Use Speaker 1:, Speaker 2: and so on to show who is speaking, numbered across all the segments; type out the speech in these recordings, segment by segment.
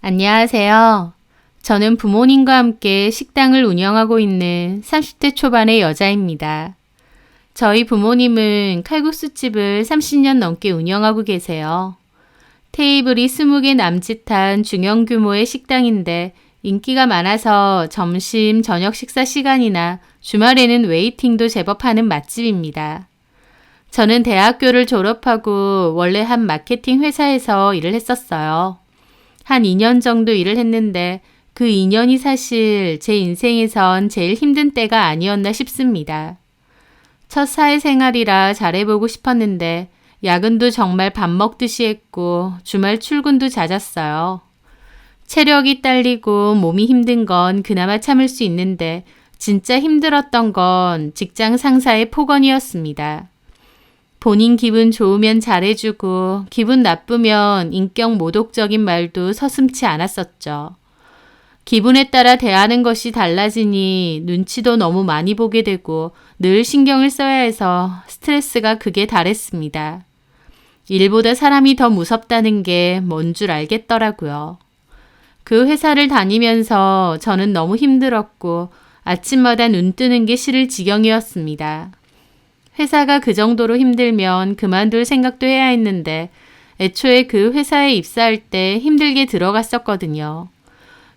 Speaker 1: 안녕하세요. 저는 부모님과 함께 식당을 운영하고 있는 30대 초반의 여자입니다. 저희 부모님은 칼국수집을 30년 넘게 운영하고 계세요. 테이블이 20개 남짓한 중형 규모의 식당인데 인기가 많아서 점심, 저녁 식사 시간이나 주말에는 웨이팅도 제법 하는 맛집입니다. 저는 대학교를 졸업하고 원래 한 마케팅 회사에서 일을 했었어요. 한 2년 정도 일을 했는데 그 2년이 사실 제 인생에선 제일 힘든 때가 아니었나 싶습니다. 첫 사회생활이라 잘해보고 싶었는데 야근도 정말 밥 먹듯이 했고 주말 출근도 잦았어요. 체력이 딸리고 몸이 힘든 건 그나마 참을 수 있는데 진짜 힘들었던 건 직장 상사의 폭언이었습니다. 본인 기분 좋으면 잘해주고 기분 나쁘면 인격 모독적인 말도 서슴지 않았었죠. 기분에 따라 대하는 것이 달라지니 눈치도 너무 많이 보게 되고 늘 신경을 써야 해서 스트레스가 극에 달했습니다. 일보다 사람이 더 무섭다는 게 뭔 줄 알겠더라고요. 그 회사를 다니면서 저는 너무 힘들었고 아침마다 눈 뜨는 게 싫을 지경이었습니다. 회사가 그 정도로 힘들면 그만둘 생각도 해야 했는데 애초에 그 회사에 입사할 때 힘들게 들어갔었거든요.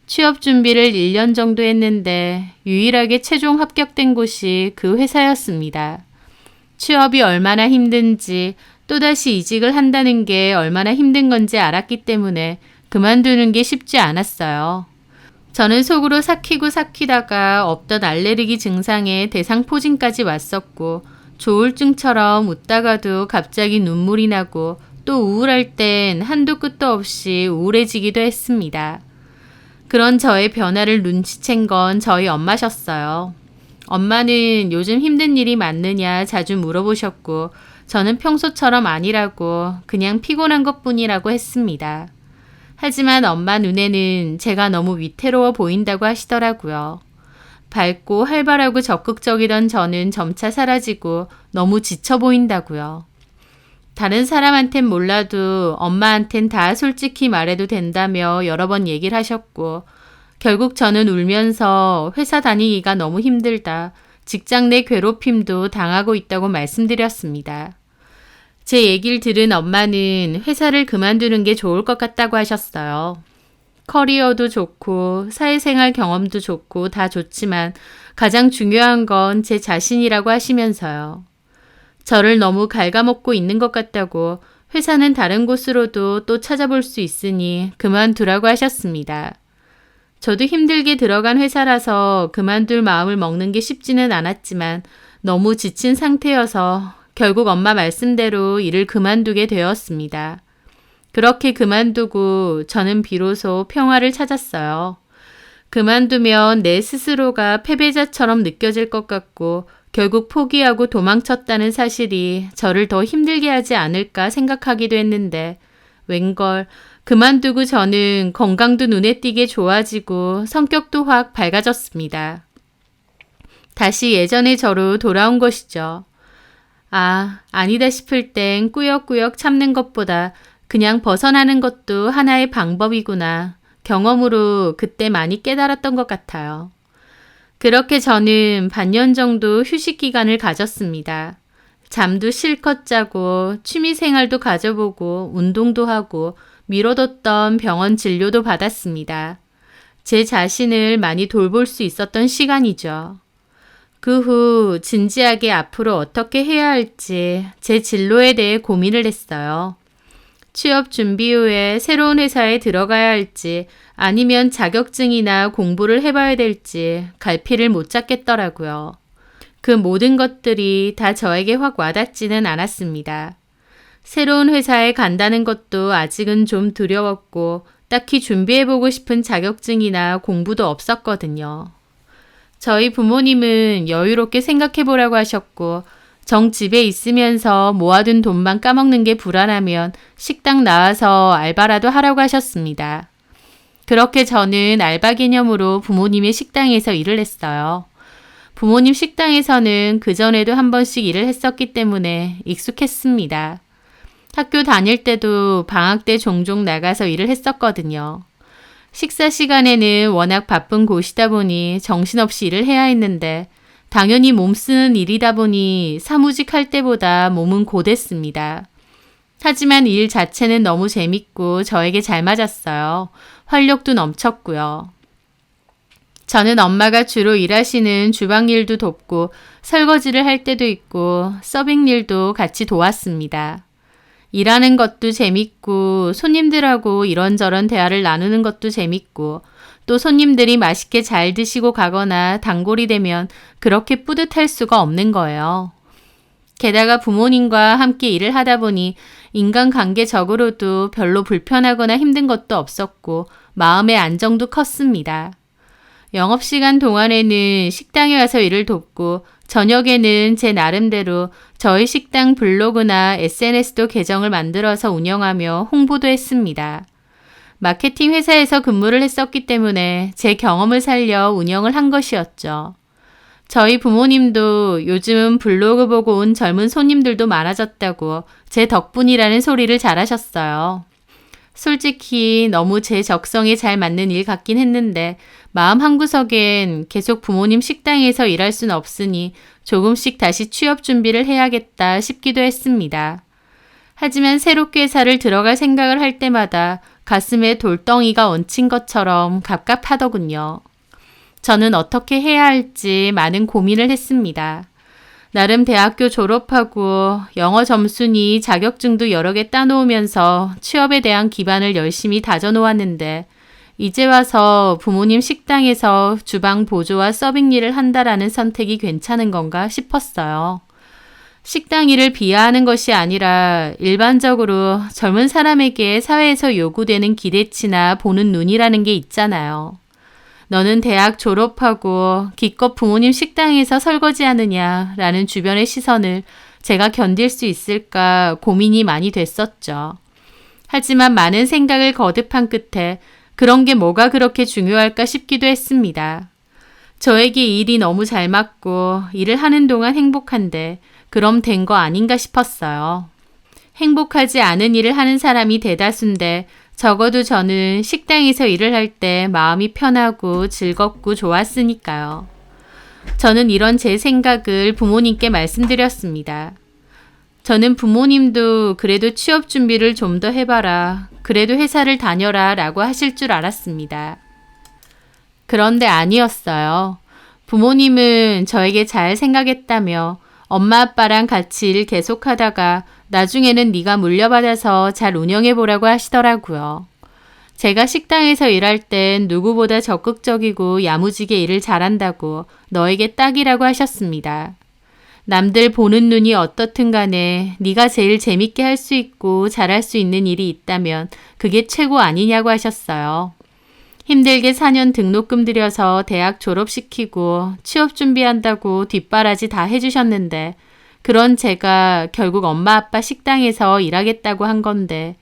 Speaker 1: 취업 준비를 1년 정도 했는데 유일하게 최종 합격된 곳이 그 회사였습니다. 취업이 얼마나 힘든지 또다시 이직을 한다는 게 얼마나 힘든 건지 알았기 때문에 그만두는 게 쉽지 않았어요. 저는 속으로 삭히다가 없던 알레르기 증상에 대상포진까지 왔었고 조울증처럼 웃다가도 갑자기 눈물이 나고 또 우울할 땐 한도 끝도 없이 우울해지기도 했습니다. 그런 저의 변화를 눈치챈 건 저희 엄마셨어요. 엄마는 요즘 힘든 일이 많느냐 자주 물어보셨고 저는 평소처럼 아니라고 그냥 피곤한 것뿐이라고 했습니다. 하지만 엄마 눈에는 제가 너무 위태로워 보인다고 하시더라고요. 밝고 활발하고 적극적이던 저는 점차 사라지고 너무 지쳐 보인다고요. 다른 사람한텐 몰라도 엄마한텐 다 솔직히 말해도 된다며 여러 번 얘기를 하셨고 결국 저는 울면서 회사 다니기가 너무 힘들다. 직장 내 괴롭힘도 당하고 있다고 말씀드렸습니다. 제 얘기를 들은 엄마는 회사를 그만두는 게 좋을 것 같다고 하셨어요. 커리어도 좋고 사회생활 경험도 좋고 다 좋지만 가장 중요한 건 제 자신이라고 하시면서요. 저를 너무 갉아먹고 있는 것 같다고 회사는 다른 곳으로도 또 찾아볼 수 있으니 그만두라고 하셨습니다. 저도 힘들게 들어간 회사라서 그만둘 마음을 먹는 게 쉽지는 않았지만 너무 지친 상태여서 결국 엄마 말씀대로 일을 그만두게 되었습니다. 그렇게 그만두고 저는 비로소 평화를 찾았어요. 그만두면 내 스스로가 패배자처럼 느껴질 것 같고 결국 포기하고 도망쳤다는 사실이 저를 더 힘들게 하지 않을까 생각하기도 했는데 웬걸 그만두고 저는 건강도 눈에 띄게 좋아지고 성격도 확 밝아졌습니다. 다시 예전의 저로 돌아온 것이죠. 아니다 싶을 땐 꾸역꾸역 참는 것보다 그냥 벗어나는 것도 하나의 방법이구나. 경험으로 그때 많이 깨달았던 것 같아요. 그렇게 저는 반년 정도 휴식 기간을 가졌습니다. 잠도 실컷 자고 취미생활도 가져보고 운동도 하고 미뤄뒀던 병원 진료도 받았습니다. 제 자신을 많이 돌볼 수 있었던 시간이죠. 그 후 진지하게 앞으로 어떻게 해야 할지 제 진로에 대해 고민을 했어요. 취업 준비 후에 새로운 회사에 들어가야 할지 아니면 자격증이나 공부를 해봐야 될지 갈피를 못 잡겠더라고요. 그 모든 것들이 다 저에게 확 와닿지는 않았습니다. 새로운 회사에 간다는 것도 아직은 좀 두려웠고 딱히 준비해보고 싶은 자격증이나 공부도 없었거든요. 저희 부모님은 여유롭게 생각해보라고 하셨고 정 집에 있으면서 모아둔 돈만 까먹는 게 불안하면 식당 나와서 알바라도 하라고 하셨습니다. 그렇게 저는 알바 개념으로 부모님의 식당에서 일을 했어요. 부모님 식당에서는 그전에도 한 번씩 일을 했었기 때문에 익숙했습니다. 학교 다닐 때도 방학 때 종종 나가서 일을 했었거든요. 식사 시간에는 워낙 바쁜 곳이다 보니 정신없이 일을 해야 했는데 당연히 몸 쓰는 일이다 보니 사무직 할 때보다 몸은 고됐습니다. 하지만 일 자체는 너무 재밌고 저에게 잘 맞았어요. 활력도 넘쳤고요. 저는 엄마가 주로 일하시는 주방 일도 돕고 설거지를 할 때도 있고 서빙 일도 같이 도왔습니다. 일하는 것도 재밌고 손님들하고 이런저런 대화를 나누는 것도 재밌고 또 손님들이 맛있게 잘 드시고 가거나 단골이 되면 그렇게 뿌듯할 수가 없는 거예요. 게다가 부모님과 함께 일을 하다 보니 인간관계적으로도 별로 불편하거나 힘든 것도 없었고 마음의 안정도 컸습니다. 영업시간 동안에는 식당에 와서 일을 돕고 저녁에는 제 나름대로 저희 식당 블로그나 SNS도 계정을 만들어서 운영하며 홍보도 했습니다. 마케팅 회사에서 근무를 했었기 때문에 제 경험을 살려 운영을 한 것이었죠. 저희 부모님도 요즘은 블로그 보고 온 젊은 손님들도 많아졌다고 제 덕분이라는 소리를 잘하셨어요. 솔직히 너무 제 적성에 잘 맞는 일 같긴 했는데 마음 한구석엔 계속 부모님 식당에서 일할 순 없으니 조금씩 다시 취업 준비를 해야겠다 싶기도 했습니다. 하지만 새롭게 회사를 들어갈 생각을 할 때마다 가슴에 돌덩이가 얹힌 것처럼 갑갑하더군요. 저는 어떻게 해야 할지 많은 고민을 했습니다. 나름 대학교 졸업하고 영어 점수니 자격증도 여러 개 따놓으면서 취업에 대한 기반을 열심히 다져놓았는데 이제 와서 부모님 식당에서 주방 보조와 서빙 일을 한다라는 선택이 괜찮은 건가 싶었어요. 식당 일을 비하하는 것이 아니라 일반적으로 젊은 사람에게 사회에서 요구되는 기대치나 보는 눈이라는 게 있잖아요. 너는 대학 졸업하고 기껏 부모님 식당에서 설거지하느냐 라는 주변의 시선을 제가 견딜 수 있을까 고민이 많이 됐었죠. 하지만 많은 생각을 거듭한 끝에 그런 게 뭐가 그렇게 중요할까 싶기도 했습니다. 저에게 일이 너무 잘 맞고 일을 하는 동안 행복한데 그럼 된 거 아닌가 싶었어요. 행복하지 않은 일을 하는 사람이 대다수인데 적어도 저는 식당에서 일을 할 때 마음이 편하고 즐겁고 좋았으니까요. 저는 이런 제 생각을 부모님께 말씀드렸습니다. 저는 부모님도 그래도 취업 준비를 좀 더 해봐라. 그래도 회사를 다녀라 라고 하실 줄 알았습니다. 그런데 아니었어요. 부모님은 저에게 잘 생각했다며 엄마 아빠랑 같이 일 계속하다가 나중에는 네가 물려받아서 잘 운영해보라고 하시더라고요. 제가 식당에서 일할 땐 누구보다 적극적이고 야무지게 일을 잘한다고 너에게 딱이라고 하셨습니다. 남들 보는 눈이 어떻든 간에 네가 제일 재밌게 할 수 있고 잘할 수 있는 일이 있다면 그게 최고 아니냐고 하셨어요. 힘들게 4년 등록금 들여서 대학 졸업시키고 취업 준비한다고 뒷바라지 다 해주셨는데 그런 제가 결국 엄마 아빠 식당에서 일하겠다고 한 건데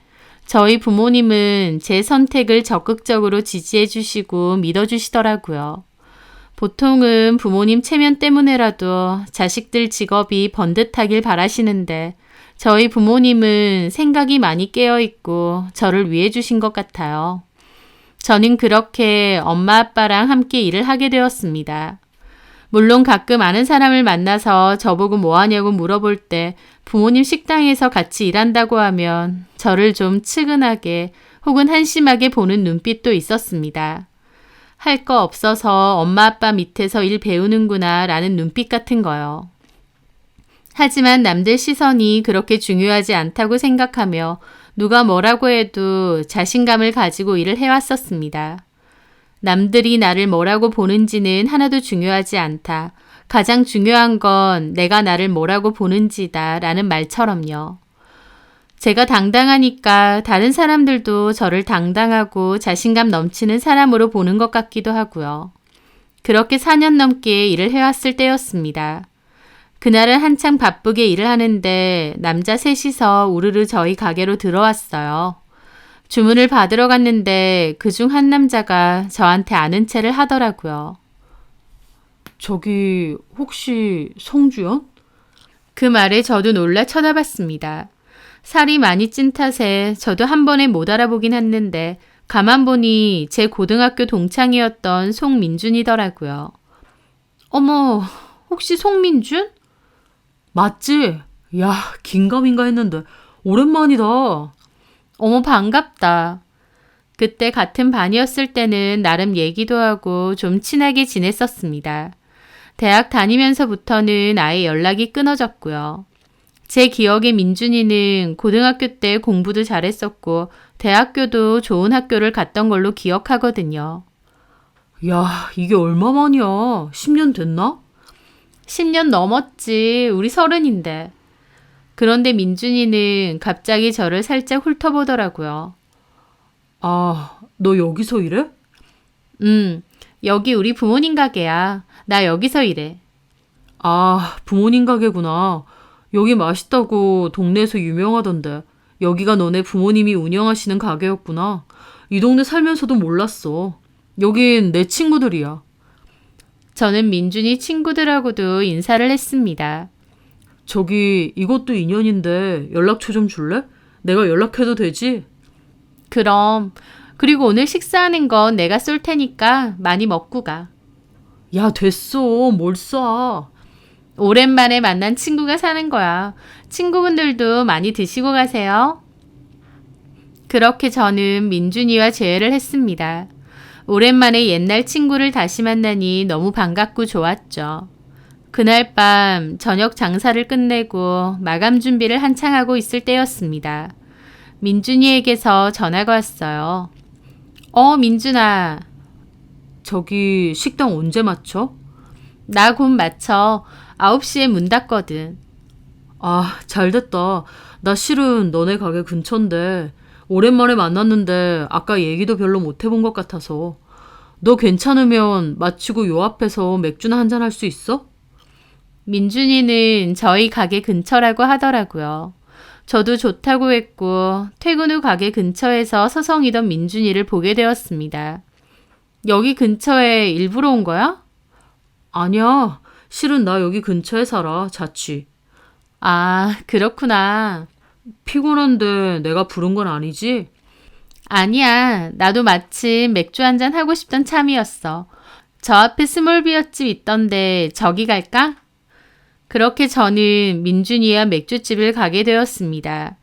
Speaker 1: 저희 부모님은 제 선택을 적극적으로 지지해 주시고 믿어 주시더라고요. 보통은 부모님 체면 때문에라도 자식들 직업이 번듯하길 바라시는데 저희 부모님은 생각이 많이 깨어있고 저를 위해 주신 것 같아요. 저는 그렇게 엄마 아빠랑 함께 일을 하게 되었습니다. 물론 가끔 아는 사람을 만나서 저보고 뭐 하냐고 물어볼 때 부모님 식당에서 같이 일한다고 하면 저를 좀 측은하게 혹은 한심하게 보는 눈빛도 있었습니다. 할 거 없어서 엄마 아빠 밑에서 일 배우는구나 라는 눈빛 같은 거요. 하지만 남들 시선이 그렇게 중요하지 않다고 생각하며 누가 뭐라고 해도 자신감을 가지고 일을 해왔었습니다. 남들이 나를 뭐라고 보는지는 하나도 중요하지 않다. 가장 중요한 건 내가 나를 뭐라고 보는지다 라는 말처럼요. 제가 당당하니까 다른 사람들도 저를 당당하고 자신감 넘치는 사람으로 보는 것 같기도 하고요. 그렇게 4년 넘게 일을 해왔을 때였습니다. 그날은 한창 바쁘게 일을 하는데 남자 셋이서 우르르 저희 가게로 들어왔어요. 주문을 받으러 갔는데 그중 한 남자가 저한테 아는 체를 하더라고요.
Speaker 2: 저기 혹시 성주연?
Speaker 1: 그 말에 저도 놀라 쳐다봤습니다. 살이 많이 찐 탓에 저도 한 번에 못 알아보긴 했는데 가만 보니 제 고등학교 동창이었던 송민준이더라고요. 어머, 혹시 송민준?
Speaker 2: 맞지? 야, 긴가민가 했는데 오랜만이다.
Speaker 1: 어머, 반갑다. 그때 같은 반이었을 때는 나름 얘기도 하고 좀 친하게 지냈었습니다. 대학 다니면서부터는 아예 연락이 끊어졌고요. 제 기억에 민준이는 고등학교 때 공부도 잘했었고 대학교도 좋은 학교를 갔던 걸로 기억하거든요.
Speaker 2: 야, 이게 얼마만이야? 10년 됐나?
Speaker 1: 10년 넘었지. 우리 30인데. 그런데 민준이는 갑자기 저를 살짝 훑어보더라고요.
Speaker 2: 아, 너 여기서 일해?
Speaker 1: 여기 우리 부모님 가게야. 나 여기서 일해.
Speaker 2: 아, 부모님 가게구나. 여기 맛있다고 동네에서 유명하던데. 여기가 너네 부모님이 운영하시는 가게였구나. 이 동네 살면서도 몰랐어. 여긴 내 친구들이야.
Speaker 1: 저는 민준이 친구들하고도 인사를 했습니다.
Speaker 2: 저기 이것도 인연인데 연락처 좀 줄래? 내가 연락해도 되지?
Speaker 1: 그럼. 그리고 오늘 식사하는 건 내가 쏠 테니까 많이 먹고 가.
Speaker 2: 야, 됐어. 뭘 쏴.
Speaker 1: 오랜만에 만난 친구가 사는 거야. 친구분들도 많이 드시고 가세요. 그렇게 저는 민준이와 재회를 했습니다. 오랜만에 옛날 친구를 다시 만나니 너무 반갑고 좋았죠. 그날 밤 저녁 장사를 끝내고 마감 준비를 한창 하고 있을 때였습니다. 민준이에게서 전화가 왔어요. 민준아.
Speaker 2: 저기 식당 언제 맞춰?
Speaker 1: 나 곧 마쳐. 9시에 문 닫거든.
Speaker 2: 아, 잘됐다. 나 실은 너네 가게 근처인데 오랜만에 만났는데 아까 얘기도 별로 못 해본 것 같아서. 너 괜찮으면 마치고 요 앞에서 맥주나 한잔 할 수 있어?
Speaker 1: 민준이는 저희 가게 근처라고 하더라고요. 저도 좋다고 했고 퇴근 후 가게 근처에서 서성이던 민준이를 보게 되었습니다. 여기 근처에 일부러 온 거야?
Speaker 2: 아니야. 실은 나 여기 근처에 살아. 자취.
Speaker 1: 아, 그렇구나.
Speaker 2: 피곤한데 내가 부른 건 아니지?
Speaker 1: 아니야. 나도 마침 맥주 한잔 하고 싶던 참이었어. 저 앞에 스몰비어집 있던데 저기 갈까? 그렇게 저는 민준이와 맥주집을 가게 되었습니다.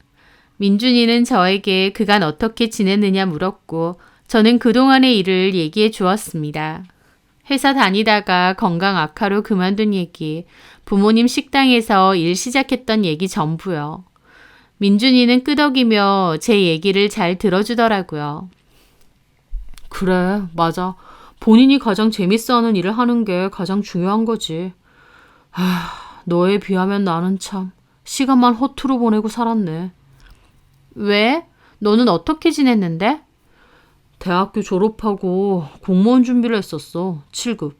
Speaker 1: 민준이는 저에게 그간 어떻게 지냈느냐 물었고 저는 그동안의 일을 얘기해 주었습니다. 회사 다니다가 건강 악화로 그만둔 얘기, 부모님 식당에서 일 시작했던 얘기 전부요. 민준이는 끄덕이며 제 얘기를 잘 들어주더라고요.
Speaker 2: 그래, 맞아. 본인이 가장 재밌어하는 일을 하는 게 가장 중요한 거지. 너에 비하면 나는 참 시간만 허투루 보내고 살았네.
Speaker 1: 왜? 너는 어떻게 지냈는데?
Speaker 2: 대학교 졸업하고 공무원 준비를 했었어. 7급.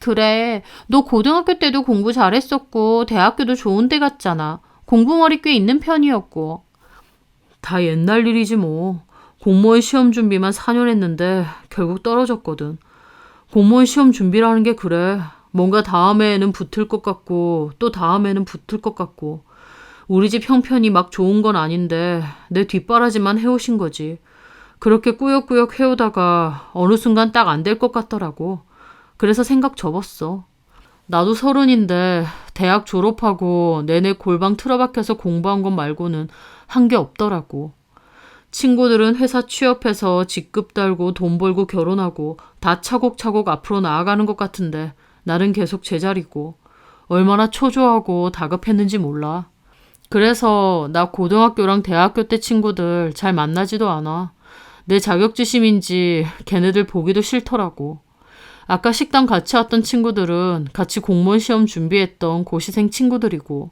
Speaker 1: 그래. 너 고등학교 때도 공부 잘했었고 대학교도 좋은 데 갔잖아. 공부머리 꽤 있는 편이었고.
Speaker 2: 다 옛날 일이지 뭐. 공무원 시험 준비만 4년 했는데 결국 떨어졌거든. 공무원 시험 준비라는 게 그래. 뭔가 다음에는 붙을 것 같고 또 다음에는 붙을 것 같고. 우리 집 형편이 막 좋은 건 아닌데 내 뒷바라지만 해오신 거지. 그렇게 꾸역꾸역 해오다가 어느 순간 딱 안 될 것 같더라고. 그래서 생각 접었어. 나도 30인데 대학 졸업하고 내내 골방 틀어박혀서 공부한 것 말고는 한 게 없더라고. 친구들은 회사 취업해서 직급 달고 돈 벌고 결혼하고 다 차곡차곡 앞으로 나아가는 것 같은데 나는 계속 제자리고 얼마나 초조하고 다급했는지 몰라. 그래서 나 고등학교랑 대학교 때 친구들 잘 만나지도 않아. 내 자격지심인지 걔네들 보기도 싫더라고. 아까 식당 같이 왔던 친구들은 같이 공무원 시험 준비했던 고시생 친구들이고.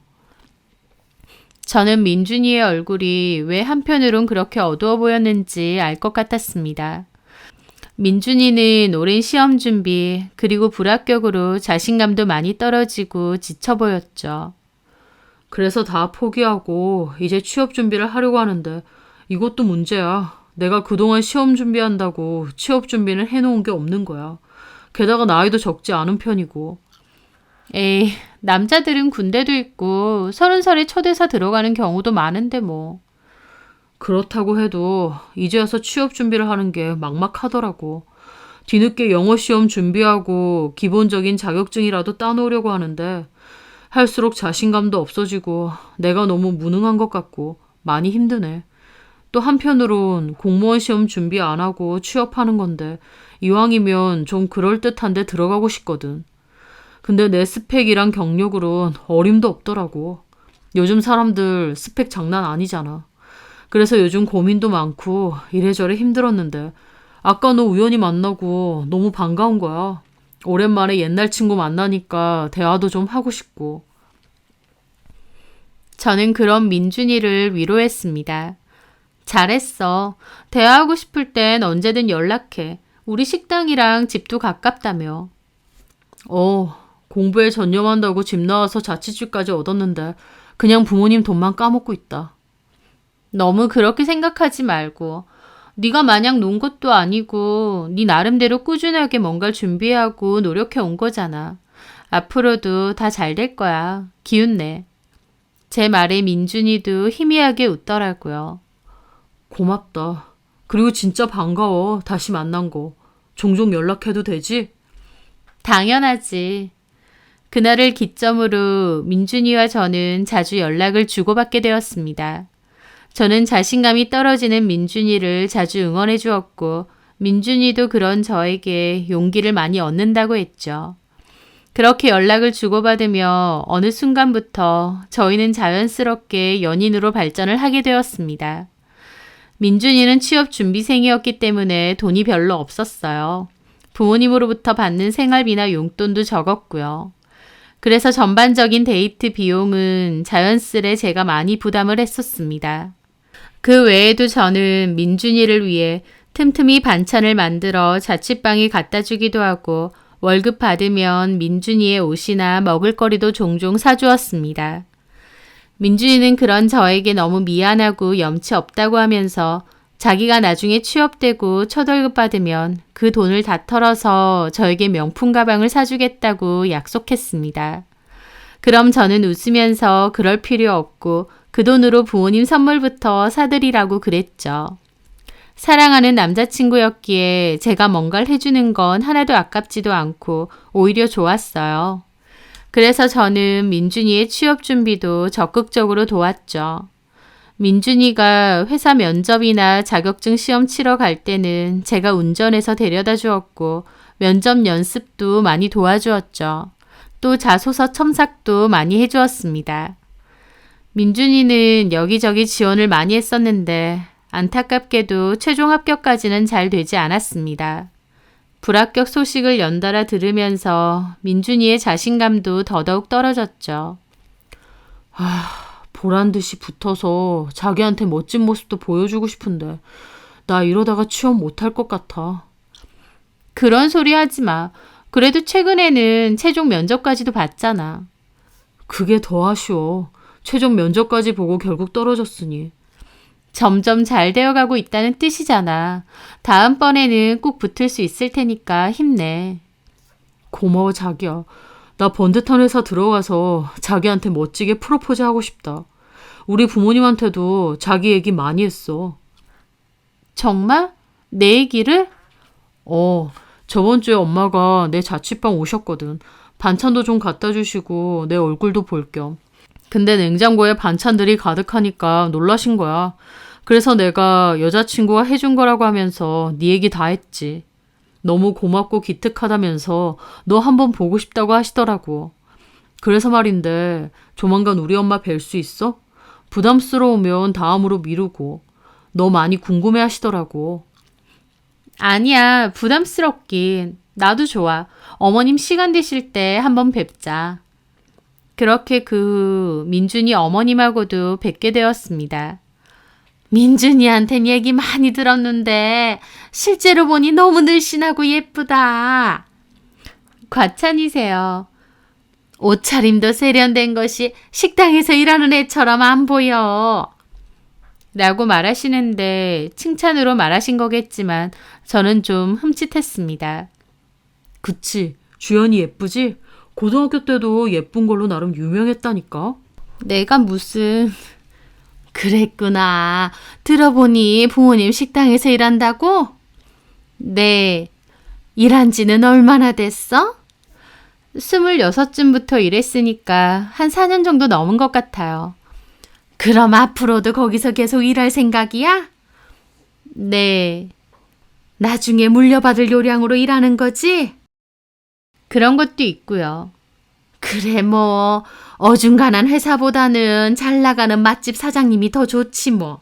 Speaker 2: 저는 민준이의 얼굴이 왜 한편으론 그렇게 어두워 보였는지 알 것 같았습니다. 민준이는 오랜 시험 준비 그리고 불합격으로 자신감도 많이 떨어지고 지쳐 보였죠. 그래서 다 포기하고 이제 취업 준비를 하려고 하는데 이것도 문제야. 내가 그동안 시험 준비한다고 취업 준비는 해놓은 게 없는 거야. 게다가 나이도 적지 않은 편이고.
Speaker 1: 에이, 남자들은 군대도 있고 30살에 첫 회사 들어가는 경우도 많은데 뭐.
Speaker 2: 그렇다고 해도 이제 와서 취업 준비를 하는 게 막막하더라고. 뒤늦게 영어 시험 준비하고 기본적인 자격증이라도 따놓으려고 하는데 할수록 자신감도 없어지고 내가 너무 무능한 것 같고 많이 힘드네. 또 한편으론 공무원 시험 준비 안 하고 취업하는 건데 이왕이면 좀 그럴듯한데 들어가고 싶거든. 근데 내 스펙이랑 경력으론 어림도 없더라고. 요즘 사람들 스펙 장난 아니잖아. 그래서 요즘 고민도 많고 이래저래 힘들었는데 아까 너 우연히 만나고 너무 반가운 거야. 오랜만에 옛날 친구 만나니까 대화도 좀 하고 싶고.
Speaker 1: 저는 그런 민준이를 위로했습니다. 잘했어. 대화하고 싶을 땐 언제든 연락해. 우리 식당이랑 집도 가깝다며.
Speaker 2: 공부에 전념한다고 집 나와서 자취집까지 얻었는데 그냥 부모님 돈만 까먹고 있다.
Speaker 1: 너무 그렇게 생각하지 말고 네가 마냥 논 것도 아니고 네 나름대로 꾸준하게 뭔가를 준비하고 노력해 온 거잖아. 앞으로도 다 잘 될 거야. 기운 내. 제 말에 민준이도 희미하게 웃더라고요.
Speaker 2: 고맙다. 그리고 진짜 반가워. 다시 만난 거. 종종 연락해도 되지?
Speaker 1: 당연하지. 그날을 기점으로 민준이와 저는 자주 연락을 주고받게 되었습니다. 저는 자신감이 떨어지는 민준이를 자주 응원해 주었고 민준이도 그런 저에게 용기를 많이 얻는다고 했죠. 그렇게 연락을 주고받으며 어느 순간부터 저희는 자연스럽게 연인으로 발전을 하게 되었습니다. 민준이는 취업 준비생이었기 때문에 돈이 별로 없었어요. 부모님으로부터 받는 생활비나 용돈도 적었고요. 그래서 전반적인 데이트 비용은 자연스레 제가 많이 부담을 했었습니다. 그 외에도 저는 민준이를 위해 틈틈이 반찬을 만들어 자취방에 갖다 주기도 하고 월급 받으면 민준이의 옷이나 먹을거리도 종종 사주었습니다. 민준이는 그런 저에게 너무 미안하고 염치 없다고 하면서 자기가 나중에 취업되고 첫 월급 받으면 그 돈을 다 털어서 저에게 명품 가방을 사주겠다고 약속했습니다. 그럼 저는 웃으면서 그럴 필요 없고 그 돈으로 부모님 선물부터 사드리라고 그랬죠. 사랑하는 남자친구였기에 제가 뭔가를 해주는 건 하나도 아깝지도 않고 오히려 좋았어요. 그래서 저는 민준이의 취업 준비도 적극적으로 도왔죠. 민준이가 회사 면접이나 자격증 시험 치러 갈 때는 제가 운전해서 데려다 주었고 면접 연습도 많이 도와주었죠. 또 자소서 첨삭도 많이 해주었습니다. 민준이는 여기저기 지원을 많이 했었는데 안타깝게도 최종 합격까지는 잘 되지 않았습니다. 불합격 소식을 연달아 들으면서 민준이의 자신감도 더더욱 떨어졌죠.
Speaker 2: 보란 듯이 붙어서 자기한테 멋진 모습도 보여주고 싶은데 나 이러다가 취업 못할 것 같아.
Speaker 1: 그런 소리 하지 마. 그래도 최근에는 최종 면접까지도 봤잖아.
Speaker 2: 그게 더 아쉬워. 최종 면접까지 보고 결국 떨어졌으니.
Speaker 1: 점점 잘 되어가고 있다는 뜻이잖아. 다음번에는 꼭 붙을 수 있을 테니까 힘내.
Speaker 2: 고마워 자기야. 나 번듯한 회사 들어가서 자기한테 멋지게 프로포즈 하고 싶다. 우리 부모님한테도 자기 얘기 많이 했어.
Speaker 1: 정말? 내 얘기를?
Speaker 2: 저번 주에 엄마가 내 자취방 오셨거든. 반찬도 좀 갖다 주시고 내 얼굴도 볼 겸. 근데 냉장고에 반찬들이 가득하니까 놀라신 거야. 그래서 내가 여자친구가 해준 거라고 하면서 네 얘기 다 했지. 너무 고맙고 기특하다면서 너 한번 보고 싶다고 하시더라고. 그래서 말인데 조만간 우리 엄마 뵐 수 있어? 부담스러우면 다음으로 미루고. 너 많이 궁금해 하시더라고.
Speaker 1: 아니야, 부담스럽긴. 나도 좋아. 어머님 시간 되실 때 한번 뵙자. 그렇게 그 후 민준이 어머님하고도 뵙게 되었습니다. 민준이한텐 얘기 많이 들었는데 실제로 보니 너무 늘씬하고 예쁘다. 과찬이세요. 옷차림도 세련된 것이 식당에서 일하는 애처럼 안 보여. 라고 말하시는데 칭찬으로 말하신 거겠지만 저는 좀 흠칫했습니다.
Speaker 2: 그치. 주연이 예쁘지? 고등학교 때도 예쁜 걸로 나름 유명했다니까.
Speaker 1: 내가 무슨... 그랬구나. 들어보니 부모님 식당에서 일한다고? 네. 일한 지는 얼마나 됐어? 26쯤부터 일했으니까 한 4년 정도 넘은 것 같아요. 그럼 앞으로도 거기서 계속 일할 생각이야? 네. 나중에 물려받을 요량으로 일하는 거지? 그런 것도 있고요. 그래 뭐 어중간한 회사보다는 잘 나가는 맛집 사장님이 더 좋지 뭐.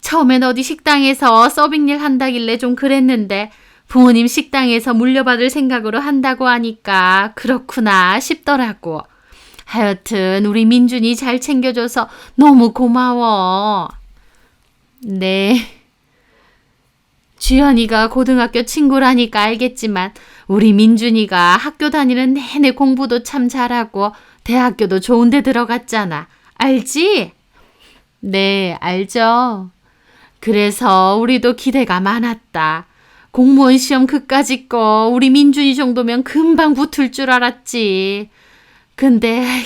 Speaker 1: 처음엔 어디 식당에서 서빙 일 한다길래 좀 그랬는데 부모님 식당에서 물려받을 생각으로 한다고 하니까 그렇구나 싶더라고. 하여튼 우리 민준이 잘 챙겨줘서 너무 고마워. 네. 주연이가 고등학교 친구라니까 알겠지만 우리 민준이가 학교 다니는 내내 공부도 참 잘하고 대학교도 좋은 데 들어갔잖아. 알지? 네, 알죠. 그래서 우리도 기대가 많았다. 공무원 시험 그까짓 거 우리 민준이 정도면 금방 붙을 줄 알았지. 근데 아휴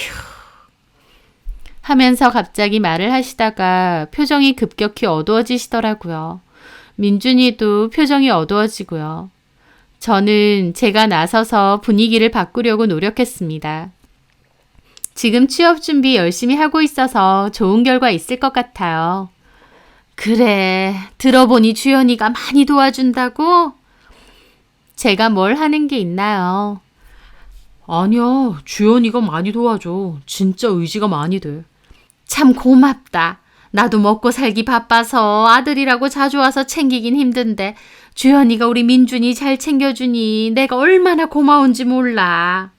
Speaker 1: 하면서 갑자기 말을 하시다가 표정이 급격히 어두워지시더라고요. 민준이도 표정이 어두워지고요. 저는 제가 나서서 분위기를 바꾸려고 노력했습니다. 지금 취업 준비 열심히 하고 있어서 좋은 결과 있을 것 같아요. 그래, 들어보니 주연이가 많이 도와준다고? 제가 뭘 하는 게 있나요?
Speaker 2: 아니야, 주연이가 많이 도와줘. 진짜 의지가 많이 돼.
Speaker 1: 참 고맙다. 나도 먹고 살기 바빠서 아들이라고 자주 와서 챙기긴 힘든데 주연이가 우리 민준이 잘 챙겨주니 내가 얼마나 고마운지 몰라.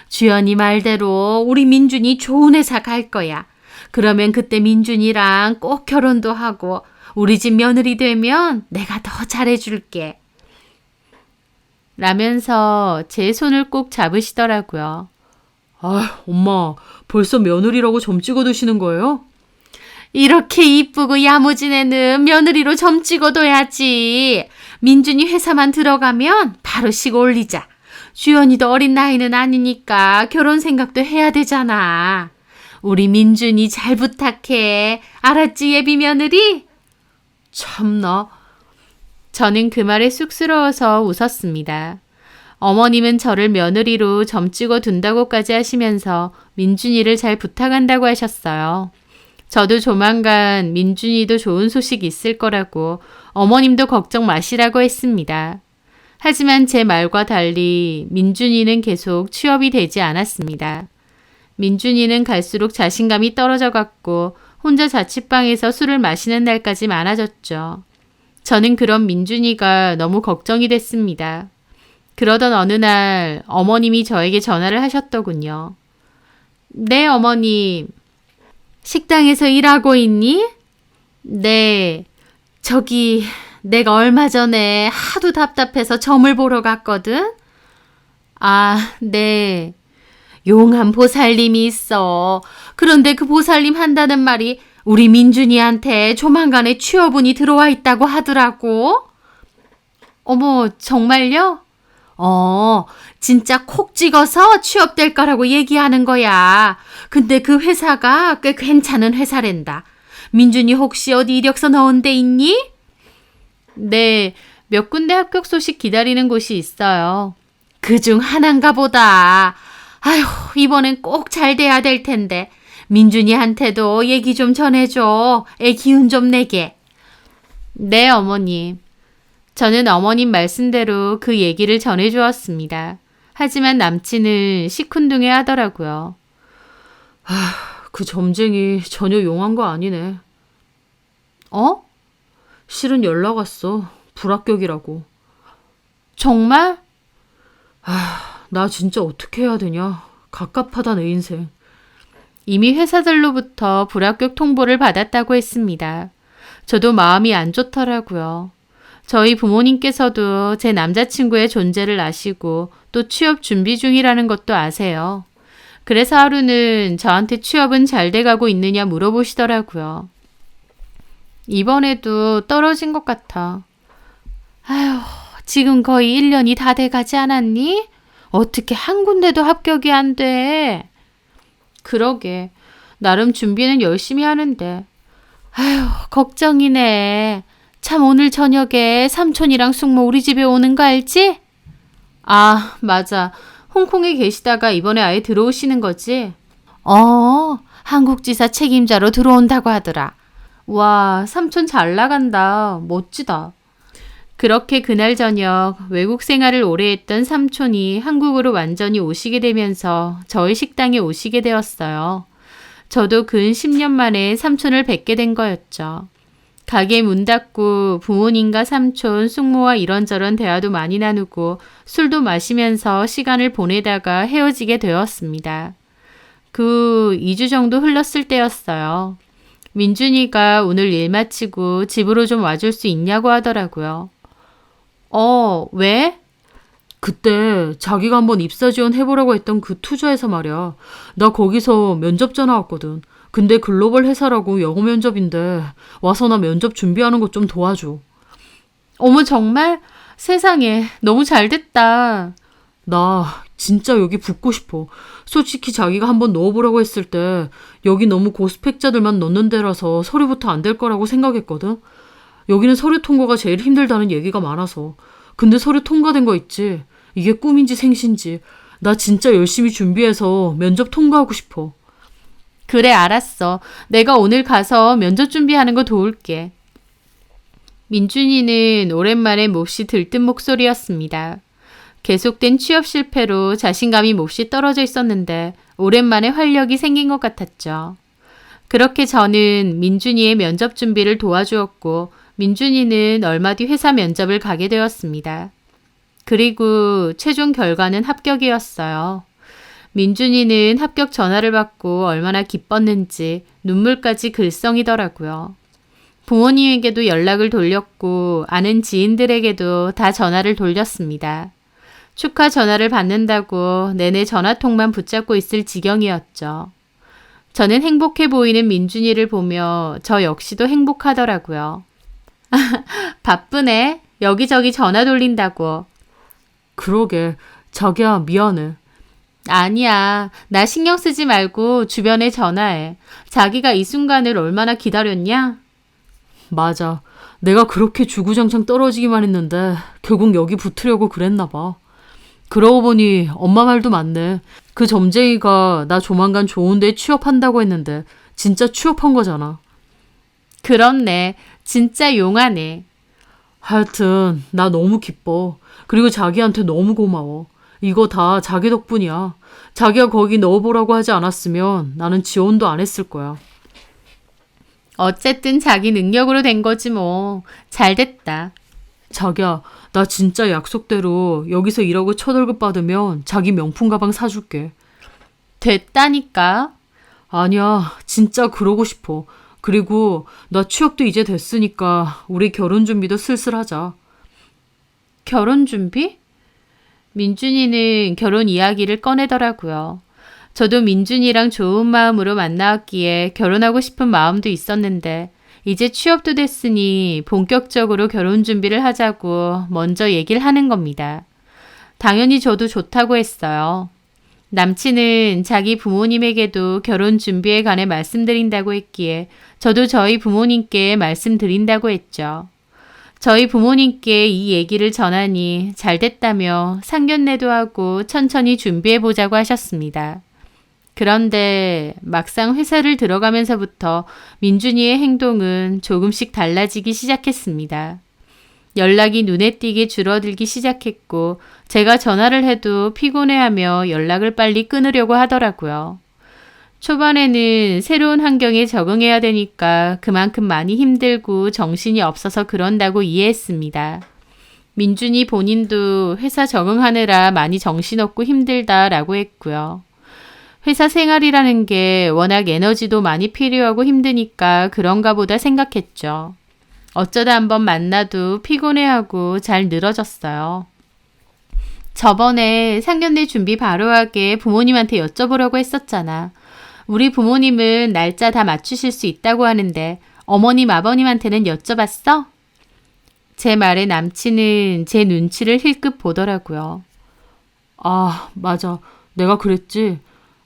Speaker 1: 주연이 말대로 우리 민준이 좋은 회사 갈 거야. 그러면 그때 민준이랑 꼭 결혼도 하고 우리 집 며느리 되면 내가 더 잘해줄게. 라면서 제 손을 꼭 잡으시더라고요.
Speaker 2: 아, 엄마, 벌써 며느리라고 점 찍어 두시는 거예요?
Speaker 1: 이렇게 이쁘고 야무진 애는 며느리로 점 찍어둬야지. 민준이 회사만 들어가면 바로 식 올리자. 주연이도 어린 나이는 아니니까 결혼 생각도 해야 되잖아. 우리 민준이 잘 부탁해. 알았지, 예비 며느리?
Speaker 2: 참나.
Speaker 1: 저는 그 말에 쑥스러워서 웃었습니다. 어머님은 저를 며느리로 점 찍어 둔다고까지 하시면서 민준이를 잘 부탁한다고 하셨어요. 저도 조만간 민준이도 좋은 소식 있을 거라고 어머님도 걱정 마시라고 했습니다. 하지만 제 말과 달리 민준이는 계속 취업이 되지 않았습니다. 민준이는 갈수록 자신감이 떨어져 갔고 혼자 자취방에서 술을 마시는 날까지 많아졌죠. 저는 그런 민준이가 너무 걱정이 됐습니다. 그러던 어느 날 어머님이 저에게 전화를 하셨더군요. 네, 어머님. 식당에서 일하고 있니? 네. 저기 내가 얼마 전에 하도 답답해서 점을 보러 갔거든. 아, 네. 용한 보살님이 있어. 그런데 그 보살님 한다는 말이 우리 민준이한테 조만간에 취업운이 들어와 있다고 하더라고. 어머, 정말요? 진짜 콕 찍어서 취업될 거라고 얘기하는 거야. 근데 그 회사가 꽤 괜찮은 회사랜다. 민준이 혹시 어디 이력서 넣은 데 있니? 네, 몇 군데 합격 소식 기다리는 곳이 있어요. 그중 하나인가 보다. 아휴, 이번엔 꼭 잘 돼야 될 텐데. 민준이한테도 얘기 좀 전해줘. 애 기운 좀 내게. 네, 어머님. 저는 어머님 말씀대로 그 얘기를 전해주었습니다. 하지만 남친은 시큰둥해 하더라고요.
Speaker 2: 그 점쟁이 전혀 용한 거 아니네.
Speaker 1: 어?
Speaker 2: 실은 연락 왔어. 불합격이라고.
Speaker 1: 정말?
Speaker 2: 나 진짜 어떻게 해야 되냐. 갑갑하다 내 인생.
Speaker 1: 이미 회사들로부터 불합격 통보를 받았다고 했습니다. 저도 마음이 안 좋더라고요. 저희 부모님께서도 제 남자친구의 존재를 아시고 또 취업 준비 중이라는 것도 아세요. 그래서 하루는 저한테 취업은 잘 돼가고 있느냐 물어보시더라고요. 이번에도 떨어진 것 같아. 아휴, 지금 거의 1년이 다 돼가지 않았니? 어떻게 한 군데도 합격이 안 돼? 그러게, 나름 준비는 열심히 하는데 걱정이네. 참 오늘 저녁에 삼촌이랑 숙모 우리 집에 오는 거 알지? 아, 맞아. 홍콩에 계시다가 이번에 아예 들어오시는 거지? 한국지사 책임자로 들어온다고 하더라. 와, 삼촌 잘 나간다. 멋지다. 그렇게 그날 저녁 외국 생활을 오래 했던 삼촌이 한국으로 완전히 오시게 되면서 저희 식당에 오시게 되었어요. 저도 근 10년 만에 삼촌을 뵙게 된 거였죠. 가게 문 닫고 부모님과 삼촌, 숙모와 이런저런 대화도 많이 나누고 술도 마시면서 시간을 보내다가 헤어지게 되었습니다. 그 2주 정도 흘렀을 때였어요. 민준이가 오늘 일 마치고 집으로 좀 와줄 수 있냐고 하더라고요. 왜?
Speaker 2: 그때 자기가 한번 입사 지원 해보라고 했던 그 투자에서 말이야. 나 거기서 면접 전화 왔거든. 근데 글로벌 회사라고 영어 면접인데 와서 나 면접 준비하는 것 좀 도와줘.
Speaker 1: 어머, 정말? 세상에, 너무 잘 됐다.
Speaker 2: 나 진짜 여기 붙고 싶어. 솔직히 자기가 한번 넣어보라고 했을 때 여기 너무 고스펙자들만 넣는 데라서 서류부터 안 될 거라고 생각했거든. 여기는 서류 통과가 제일 힘들다는 얘기가 많아서. 근데 서류 통과된 거 있지? 이게 꿈인지 생신지. 나 진짜 열심히 준비해서 면접 통과하고 싶어.
Speaker 1: 그래, 알았어. 내가 오늘 가서 면접 준비하는 거 도울게. 민준이는 오랜만에 몹시 들뜬 목소리였습니다. 계속된 취업 실패로 자신감이 몹시 떨어져 있었는데 오랜만에 활력이 생긴 것 같았죠. 그렇게 저는 민준이의 면접 준비를 도와주었고 민준이는 얼마 뒤 회사 면접을 가게 되었습니다. 그리고 최종 결과는 합격이었어요. 민준이는 합격 전화를 받고 얼마나 기뻤는지 눈물까지 글썽이더라고요. 부모님에게도 연락을 돌렸고 아는 지인들에게도 다 전화를 돌렸습니다. 축하 전화를 받는다고 내내 전화통만 붙잡고 있을 지경이었죠. 저는 행복해 보이는 민준이를 보며 저 역시도 행복하더라고요. 바쁘네. 여기저기 전화 돌린다고.
Speaker 2: 그러게. 자기야, 미안해.
Speaker 1: 아니야. 나 신경 쓰지 말고 주변에 전화해. 자기가 이 순간을 얼마나 기다렸냐?
Speaker 2: 맞아. 내가 그렇게 주구장창 떨어지기만 했는데 결국 여기 붙으려고 그랬나 봐. 그러고 보니 엄마 말도 맞네. 그 점쟁이가 나 조만간 좋은 데 취업한다고 했는데 진짜 취업한 거잖아.
Speaker 1: 그렇네. 진짜 용하네.
Speaker 2: 하여튼 나 너무 기뻐. 그리고 자기한테 너무 고마워. 이거 다 자기 덕분이야. 자기가 거기 넣어보라고 하지 않았으면 나는 지원도 안 했을 거야.
Speaker 1: 어쨌든 자기 능력으로 된 거지 뭐. 잘 됐다.
Speaker 2: 자기야, 나 진짜 약속대로 여기서 일하고 첫 월급 받으면 자기 명품 가방 사줄게.
Speaker 1: 됐다니까.
Speaker 2: 아니야, 진짜 그러고 싶어. 그리고 나 취업도 이제 됐으니까 우리 결혼 준비도 슬슬 하자.
Speaker 1: 결혼 준비? 민준이는 결혼 이야기를 꺼내더라고요. 저도 민준이랑 좋은 마음으로 만나왔기에 결혼하고 싶은 마음도 있었는데 이제 취업도 됐으니 본격적으로 결혼 준비를 하자고 먼저 얘기를 하는 겁니다. 당연히 저도 좋다고 했어요. 남친은 자기 부모님에게도 결혼 준비에 관해 말씀드린다고 했기에 저도 저희 부모님께 말씀드린다고 했죠. 저희 부모님께 이 얘기를 전하니 잘 됐다며 상견례도 하고 천천히 준비해보자고 하셨습니다. 그런데 막상 회사를 들어가면서부터 민준이의 행동은 조금씩 달라지기 시작했습니다. 연락이 눈에 띄게 줄어들기 시작했고 제가 전화를 해도 피곤해하며 연락을 빨리 끊으려고 하더라고요. 초반에는 새로운 환경에 적응해야 되니까 그만큼 많이 힘들고 정신이 없어서 그런다고 이해했습니다. 민준이 본인도 회사 적응하느라 많이 정신없고 힘들다라고 했고요. 회사 생활이라는 게 워낙 에너지도 많이 필요하고 힘드니까 그런가 보다 생각했죠. 어쩌다 한번 만나도 피곤해하고 잘 늘어졌어요. 저번에 상견례 준비 바로 하게 부모님한테 여쭤보려고 했었잖아. 우리 부모님은 날짜 다 맞추실 수 있다고 하는데 어머님, 아버님한테는 여쭤봤어? 제 말에 남친은 제 눈치를 힐끗 보더라고요.
Speaker 2: 아, 맞아. 내가 그랬지.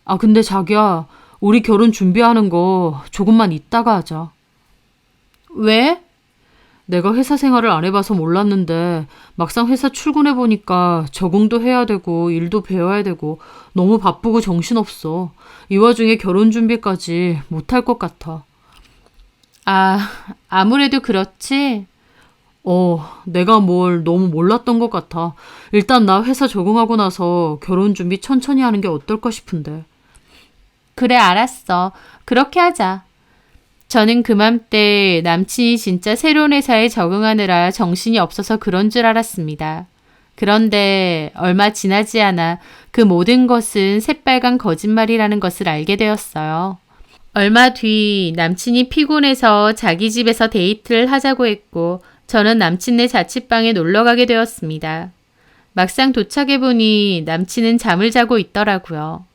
Speaker 2: 아, 근데 자기야, 우리 결혼 준비하는 거 조금만 이따가 하자.
Speaker 1: 왜?
Speaker 2: 내가 회사 생활을 안 해봐서 몰랐는데 막상 회사 출근해보니까 적응도 해야 되고 일도 배워야 되고 너무 바쁘고 정신없어. 이 와중에 결혼 준비까지 못할 것 같아.
Speaker 1: 아, 아무래도 그렇지.
Speaker 2: 내가 뭘 너무 몰랐던 것 같아. 일단 나 회사 적응하고 나서 결혼 준비 천천히 하는 게 어떨까 싶은데.
Speaker 1: 그래, 알았어. 그렇게 하자. 저는 그맘때 남친이 진짜 새로운 회사에 적응하느라 정신이 없어서 그런 줄 알았습니다. 그런데 얼마 지나지 않아 그 모든 것은 새빨간 거짓말이라는 것을 알게 되었어요. 얼마 뒤 남친이 피곤해서 자기 집에서 데이트를 하자고 했고 저는 남친네 자취방에 놀러 가게 되었습니다. 막상 도착해보니 남친은 잠을 자고 있더라고요.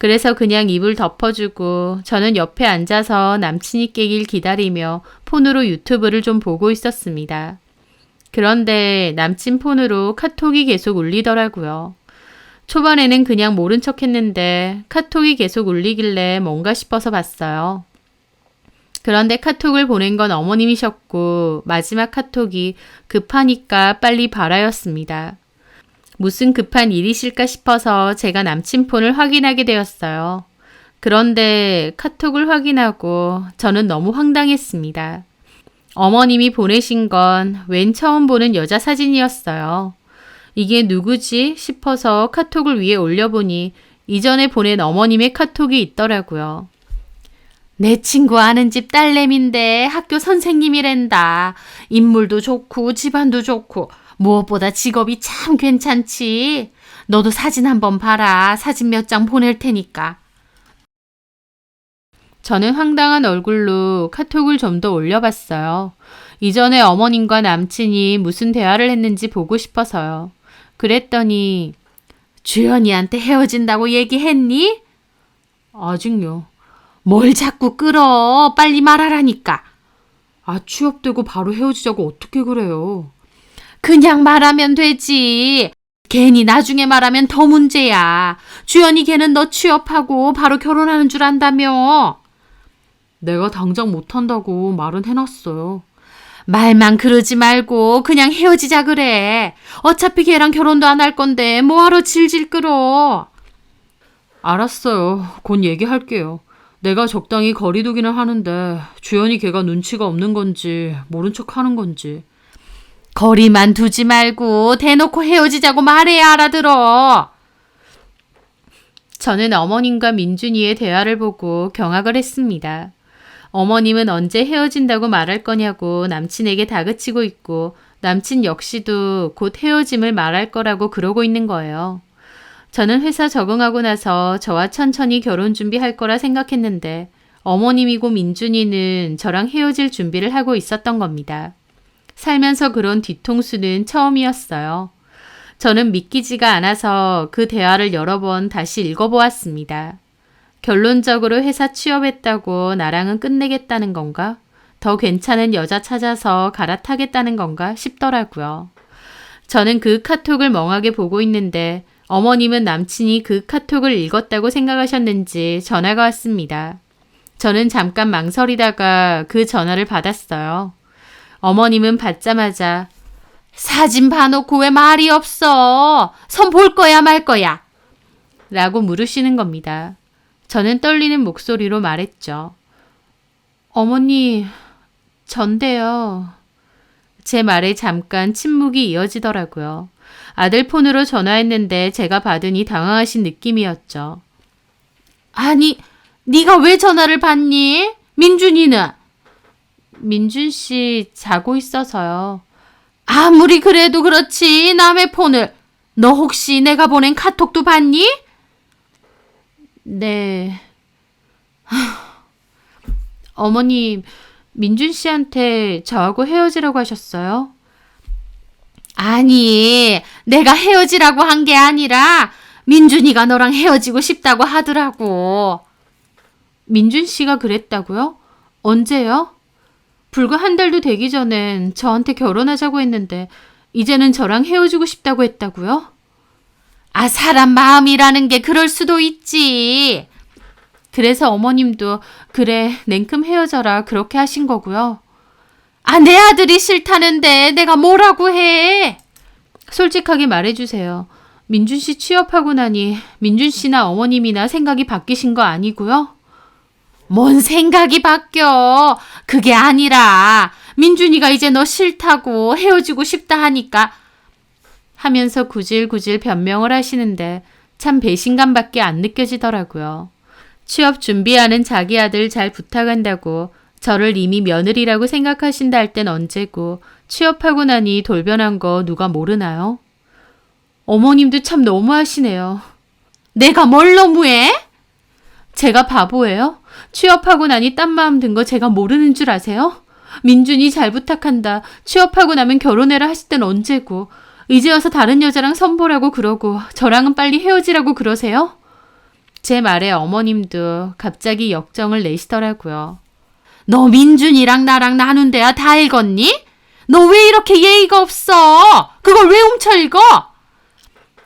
Speaker 1: 그래서 그냥 이불 덮어주고 저는 옆에 앉아서 남친이 깨길 기다리며 폰으로 유튜브를 좀 보고 있었습니다. 그런데 남친 폰으로 카톡이 계속 울리더라고요. 초반에는 그냥 모른 척 했는데 카톡이 계속 울리길래 뭔가 싶어서 봤어요. 그런데 카톡을 보낸 건 어머님이셨고 마지막 카톡이 급하니까 빨리 봐라였습니다. 무슨 급한 일이실까 싶어서 제가 남친 폰을 확인하게 되었어요. 그런데 카톡을 확인하고 저는 너무 황당했습니다. 어머님이 보내신 건 웬 처음 보는 여자 사진이었어요. 이게 누구지 싶어서 카톡을 위에 올려보니 이전에 보낸 어머님의 카톡이 있더라고요. 내 친구 아는 집 딸내미인데 학교 선생님이란다. 인물도 좋고 집안도 좋고 무엇보다 직업이 참 괜찮지. 너도 사진 한번 봐라. 사진 몇 장 보낼 테니까. 저는 황당한 얼굴로 카톡을 좀 더 올려봤어요. 이전에 어머님과 남친이 무슨 대화를 했는지 보고 싶어서요. 그랬더니 주연이한테 헤어진다고 얘기했니?
Speaker 2: 아직요.
Speaker 1: 뭘 자꾸 끌어. 빨리 말하라니까.
Speaker 2: 취업되고 바로 헤어지자고 어떻게 그래요?
Speaker 1: 그냥 말하면 되지. 괜히 나중에 말하면 더 문제야. 주연이 걔는 너 취업하고 바로 결혼하는 줄 안다며.
Speaker 2: 내가 당장 못한다고 말은 해놨어요.
Speaker 1: 말만 그러지 말고 그냥 헤어지자 그래. 어차피 걔랑 결혼도 안 할 건데 뭐하러 질질 끌어.
Speaker 2: 알았어요. 곧 얘기할게요. 내가 적당히 거리 두기는 하는데 주연이 걔가 눈치가 없는 건지 모른 척 하는 건지.
Speaker 1: 거리만 두지 말고 대놓고 헤어지자고 말해야 알아들어. 저는 어머님과 민준이의 대화를 보고 경악을 했습니다. 어머님은 언제 헤어진다고 말할 거냐고 남친에게 다그치고 있고 남친 역시도 곧 헤어짐을 말할 거라고 그러고 있는 거예요. 저는 회사 적응하고 나서 저와 천천히 결혼 준비할 거라 생각했는데 어머님이고 민준이는 저랑 헤어질 준비를 하고 있었던 겁니다. 살면서 그런 뒤통수는 처음이었어요. 저는 믿기지가 않아서 그 대화를 여러 번 다시 읽어보았습니다. 결론적으로 회사 취업했다고 나랑은 끝내겠다는 건가? 더 괜찮은 여자 찾아서 갈아타겠다는 건가 싶더라고요. 저는 그 카톡을 멍하게 보고 있는데 어머님은 남친이 그 카톡을 읽었다고 생각하셨는지 전화가 왔습니다. 저는 잠깐 망설이다가 그 전화를 받았어요. 어머님은 받자마자 사진 봐놓고 왜 말이 없어? 선 볼 거야 말 거야? 라고 물으시는 겁니다. 저는 떨리는 목소리로 말했죠. 어머니, 전데요. 제 말에 잠깐 침묵이 이어지더라고요. 아들 폰으로 전화했는데 제가 받으니 당황하신 느낌이었죠. 아니, 네가 왜 전화를 받니? 민준이는? 민준 씨 자고 있어서요. 아무리 그래도 그렇지 남의 폰을. 너 혹시 내가 보낸 카톡도 봤니? 네. 어머님, 민준 씨한테 저하고 헤어지라고 하셨어요? 아니, 내가 헤어지라고 한 게 아니라 민준이가 너랑 헤어지고 싶다고 하더라고. 민준 씨가 그랬다고요? 언제요? 불과 한 달도 되기 전엔 저한테 결혼하자고 했는데 이제는 저랑 헤어지고 싶다고 했다고요? 사람 마음이라는 게 그럴 수도 있지. 그래서 어머님도 그래 냉큼 헤어져라 그렇게 하신 거고요. 아, 내 아들이 싫다는데 내가 뭐라고 해? 솔직하게 말해주세요. 민준 씨 취업하고 나니 민준 씨나 어머님이나 생각이 바뀌신 거 아니고요? 뭔 생각이 바뀌어? 그게 아니라 민준이가 이제 너 싫다고 헤어지고 싶다 하니까 하면서 구질구질 변명을 하시는데 참 배신감밖에 안 느껴지더라고요. 취업 준비하는 자기 아들 잘 부탁한다고 저를 이미 며느리라고 생각하신다 할 땐 언제고 취업하고 나니 돌변한 거 누가 모르나요? 어머님도 참 너무하시네요. 내가 뭘 너무해? 제가 바보예요? 취업하고 나니 딴 마음 든 거 제가 모르는 줄 아세요? 민준이 잘 부탁한다. 취업하고 나면 결혼해라 하실 땐 언제고 이제 와서 다른 여자랑 선보라고 그러고 저랑은 빨리 헤어지라고 그러세요? 제 말에 어머님도 갑자기 역정을 내시더라고요. 너 민준이랑 나랑 나눈 데야 다 읽었니? 너 왜 이렇게 예의가 없어? 그걸 왜 훔쳐 읽어?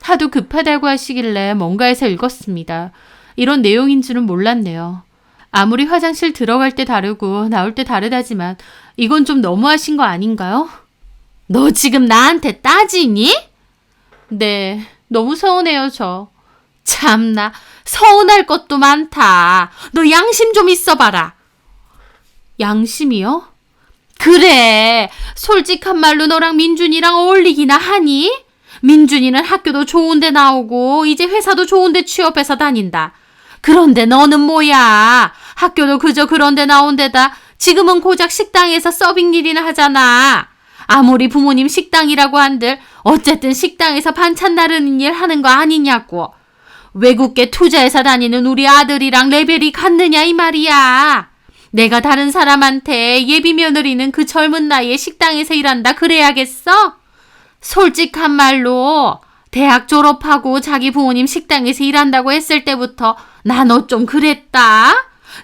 Speaker 1: 하도 급하다고 하시길래 뭔가 해서 읽었습니다. 이런 내용인 줄은 몰랐네요. 아무리 화장실 들어갈 때 다르고 나올 때 다르다지만 이건 좀 너무하신 거 아닌가요? 너 지금 나한테 따지니? 네, 너무 서운해요, 저. 참나, 서운할 것도 많다. 너 양심 좀 있어봐라. 양심이요? 그래, 솔직한 말로 너랑 민준이랑 어울리기나 하니? 민준이는 학교도 좋은데 나오고 이제 회사도 좋은데 취업해서 다닌다. 그런데 너는 뭐야? 학교도 그저 그런데 나온 데다 지금은 고작 식당에서 서빙 일이나 하잖아. 아무리 부모님 식당이라고 한들 어쨌든 식당에서 반찬 나르는 일 하는 거 아니냐고. 외국계 투자회사 다니는 우리 아들이랑 레벨이 같느냐 이 말이야. 내가 다른 사람한테 예비 며느리는 그 젊은 나이에 식당에서 일한다 그래야겠어? 솔직한 말로 대학 졸업하고 자기 부모님 식당에서 일한다고 했을 때부터 나 너 좀 그랬다.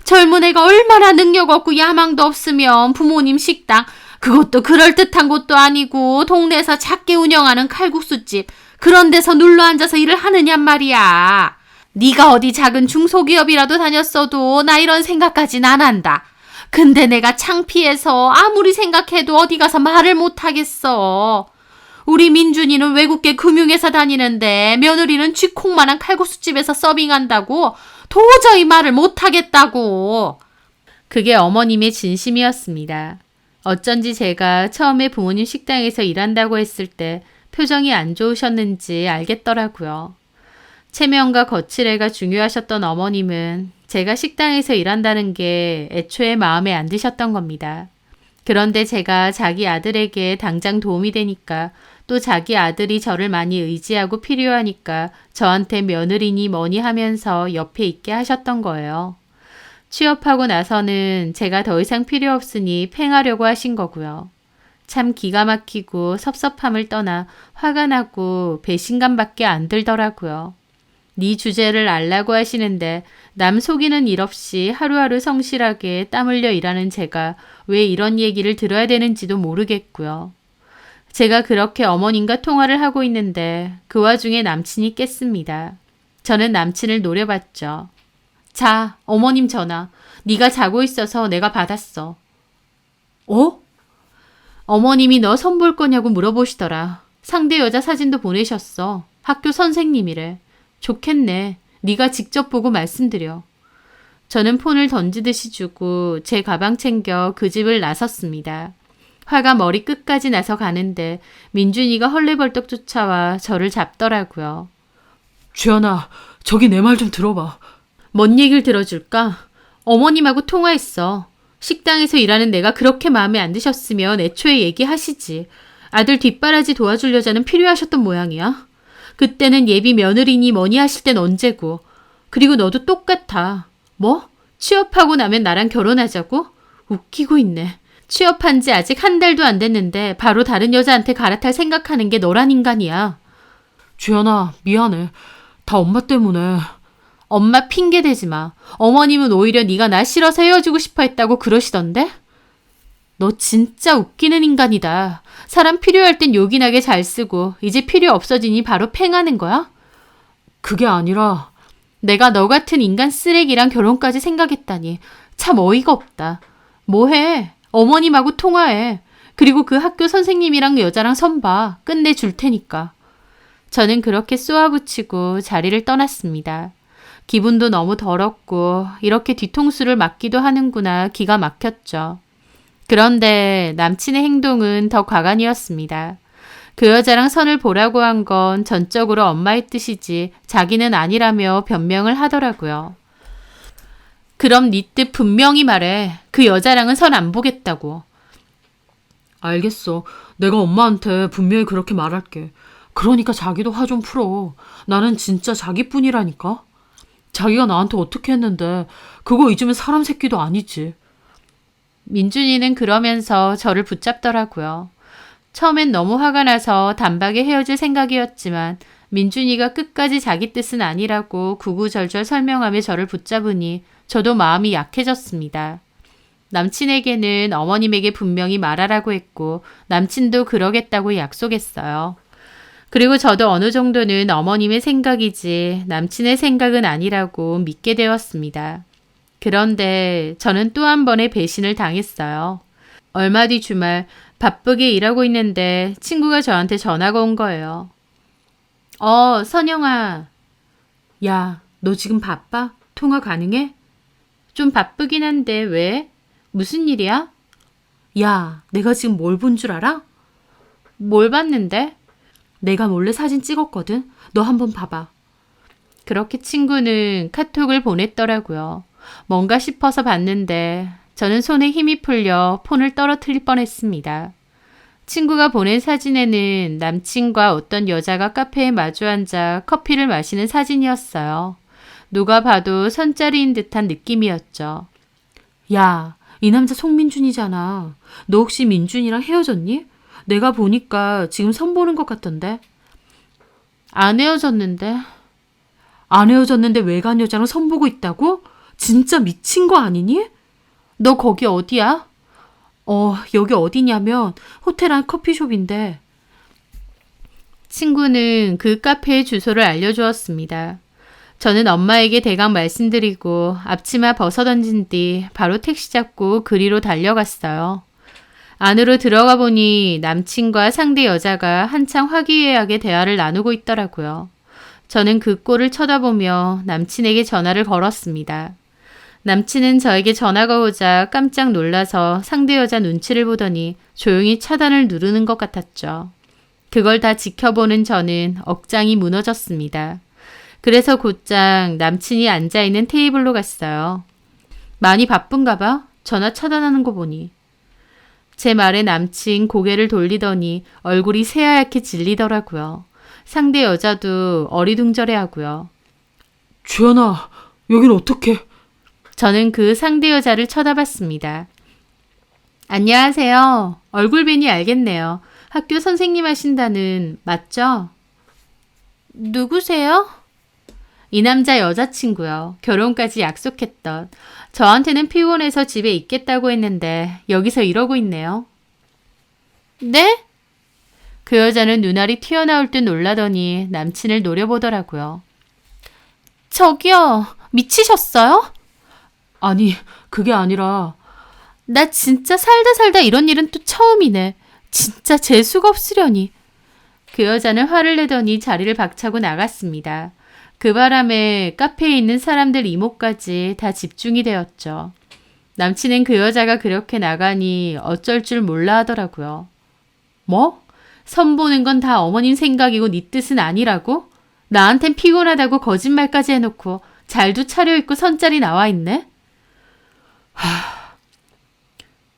Speaker 1: 젊은 애가 얼마나 능력 없고 야망도 없으면 부모님 식당 그것도 그럴듯한 곳도 아니고 동네에서 작게 운영하는 칼국수집 그런 데서 눌러 앉아서 일을 하느냔 말이야. 네가 어디 작은 중소기업이라도 다녔어도 나 이런 생각까진 안 한다. 근데 내가 창피해서 아무리 생각해도 어디 가서 말을 못 하겠어. 우리 민준이는 외국계 금융회사 다니는데 며느리는 쥐콩만한 칼국수집에서 서빙한다고 도저히 말을 못 하겠다고. 그게 어머님의 진심이었습니다. 어쩐지 제가 처음에 부모님 식당에서 일한다고 했을 때 표정이 안 좋으셨는지 알겠더라고요. 체면과 거칠애가 중요하셨던 어머님은 제가 식당에서 일한다는 게 애초에 마음에 안 드셨던 겁니다. 그런데 제가 자기 아들에게 당장 도움이 되니까 또 자기 아들이 저를 많이 의지하고 필요하니까 저한테 며느리니 뭐니 하면서 옆에 있게 하셨던 거예요. 취업하고 나서는 제가 더 이상 필요 없으니 팽하려고 하신 거고요. 참 기가 막히고 섭섭함을 떠나 화가 나고 배신감밖에 안 들더라고요. 네 주제를 알라고 하시는데 남 속이는 일 없이 하루하루 성실하게 땀 흘려 일하는 제가 왜 이런 얘기를 들어야 되는지도 모르겠고요. 제가 그렇게 어머님과 통화를 하고 있는데 그 와중에 남친이 깼습니다. 저는 남친을 노려봤죠. 자, 어머님 전화. 네가 자고 있어서 내가 받았어. 어? 어머님이 너 선볼 거냐고 물어보시더라. 상대 여자 사진도 보내셨어. 학교 선생님이래. 좋겠네. 네가 직접 보고 말씀드려. 저는 폰을 던지듯이 주고 제 가방 챙겨 그 집을 나섰습니다. 화가 머리 끝까지 나서 가는데 민준이가 헐레벌떡 쫓아와 저를 잡더라고요.
Speaker 2: 주연아, 저기 내 말 좀 들어봐.
Speaker 1: 뭔 얘기를 들어줄까? 어머님하고 통화했어. 식당에서 일하는 내가 그렇게 마음에 안 드셨으면 애초에 얘기하시지. 아들 뒷바라지 도와주려자는 필요하셨던 모양이야. 그때는 예비 며느리니 뭐니 하실 땐 언제고. 그리고 너도 똑같아. 뭐? 취업하고 나면 나랑 결혼하자고? 웃기고 있네. 취업한 지 아직 한 달도 안 됐는데 바로 다른 여자한테 갈아탈 생각하는 게 너란 인간이야.
Speaker 2: 주연아, 미안해. 다 엄마 때문에.
Speaker 1: 엄마 핑계 대지 마. 어머님은 오히려 네가 나 싫어서 헤어지고 싶어 했다고 그러시던데? 너 진짜 웃기는 인간이다. 사람 필요할 땐 요긴하게 잘 쓰고 이제 필요 없어지니 바로 팽하는 거야?
Speaker 2: 그게 아니라
Speaker 1: 내가 너 같은 인간 쓰레기랑 결혼까지 생각했다니 참 어이가 없다. 뭐해? 어머님하고 통화해. 그리고 그 학교 선생님이랑 여자랑 선봐. 끝내줄 테니까. 저는 그렇게 쏘아붙이고 자리를 떠났습니다. 기분도 너무 더럽고 이렇게 뒤통수를 맞기도 하는구나 기가 막혔죠. 그런데 남친의 행동은 더 과간이었습니다. 그 여자랑 선을 보라고 한 건 전적으로 엄마의 뜻이지 자기는 아니라며 변명을 하더라고요. 그럼 네 뜻 분명히 말해. 그 여자랑은 선 안 보겠다고.
Speaker 2: 알겠어. 내가 엄마한테 분명히 그렇게 말할게. 그러니까 자기도 화 좀 풀어. 나는 진짜 자기뿐이라니까. 자기가 나한테 어떻게 했는데 그거 잊으면 사람 새끼도 아니지.
Speaker 1: 민준이는 그러면서 저를 붙잡더라고요. 처음엔 너무 화가 나서 단박에 헤어질 생각이었지만 민준이가 끝까지 자기 뜻은 아니라고 구구절절 설명하며 저를 붙잡으니 저도 마음이 약해졌습니다. 남친에게는 어머님에게 분명히 말하라고 했고 남친도 그러겠다고 약속했어요. 그리고 저도 어느 정도는 어머님의 생각이지 남친의 생각은 아니라고 믿게 되었습니다. 그런데 저는 또 한 번의 배신을 당했어요. 얼마 뒤 주말 바쁘게 일하고 있는데 친구가 저한테 전화가 온 거예요. 선영아. 야, 너 지금 바빠? 통화 가능해? 좀 바쁘긴 한데 왜? 무슨 일이야? 야, 내가 지금 뭘 본 줄 알아? 뭘 봤는데? 내가 몰래 사진 찍었거든. 너 한번 봐봐. 그렇게 친구는 카톡을 보냈더라고요. 뭔가 싶어서 봤는데 저는 손에 힘이 풀려 폰을 떨어뜨릴 뻔했습니다. 친구가 보낸 사진에는 남친과 어떤 여자가 카페에 마주 앉아 커피를 마시는 사진이었어요. 누가 봐도 선짜리인 듯한 느낌이었죠. 야, 이 남자 송민준이잖아. 너 혹시 민준이랑 헤어졌니? 내가 보니까 지금 선 보는 것 같던데. 안 헤어졌는데. 안 헤어졌는데 외간 여자랑 선 보고 있다고? 진짜 미친 거 아니니? 너 거기 어디야? 여기 어디냐면 호텔 안 커피숍인데. 친구는 그 카페의 주소를 알려주었습니다. 저는 엄마에게 대강 말씀드리고 앞치마 벗어던진 뒤 바로 택시 잡고 그리로 달려갔어요. 안으로 들어가 보니 남친과 상대 여자가 한창 화기애애하게 대화를 나누고 있더라고요. 저는 그 꼴을 쳐다보며 남친에게 전화를 걸었습니다. 남친은 저에게 전화가 오자 깜짝 놀라서 상대 여자 눈치를 보더니 조용히 차단을 누르는 것 같았죠. 그걸 다 지켜보는 저는 억장이 무너졌습니다. 그래서 곧장 남친이 앉아있는 테이블로 갔어요. 많이 바쁜가 봐. 전화 차단하는 거 보니. 제 말에 남친 고개를 돌리더니 얼굴이 새하얗게 질리더라고요. 상대 여자도 어리둥절해하고요.
Speaker 2: 주연아, 여긴 어떡해?
Speaker 1: 저는 그 상대 여자를 쳐다봤습니다. 안녕하세요. 얼굴 뵈니 알겠네요. 학교 선생님 하신다는 맞죠? 누구세요? 이 남자 여자친구요. 결혼까지 약속했던. 저한테는 피곤해서 집에 있겠다고 했는데 여기서 이러고 있네요. 네? 그 여자는 눈알이 튀어나올 듯 놀라더니 남친을 노려보더라고요. 저기요, 미치셨어요?
Speaker 2: 아니, 그게 아니라
Speaker 1: 나 진짜 살다 이런 일은 또 처음이네. 진짜 재수가 없으려니. 그 여자는 화를 내더니 자리를 박차고 나갔습니다. 그 바람에 카페에 있는 사람들 이목까지 다 집중이 되었죠. 남친은 그 여자가 그렇게 나가니 어쩔 줄 몰라 하더라고요. 뭐? 선 보는 건 다 어머님 생각이고 네 뜻은 아니라고? 나한텐 피곤하다고 거짓말까지 해놓고 잘도 차려입고 선짜리 나와 있네?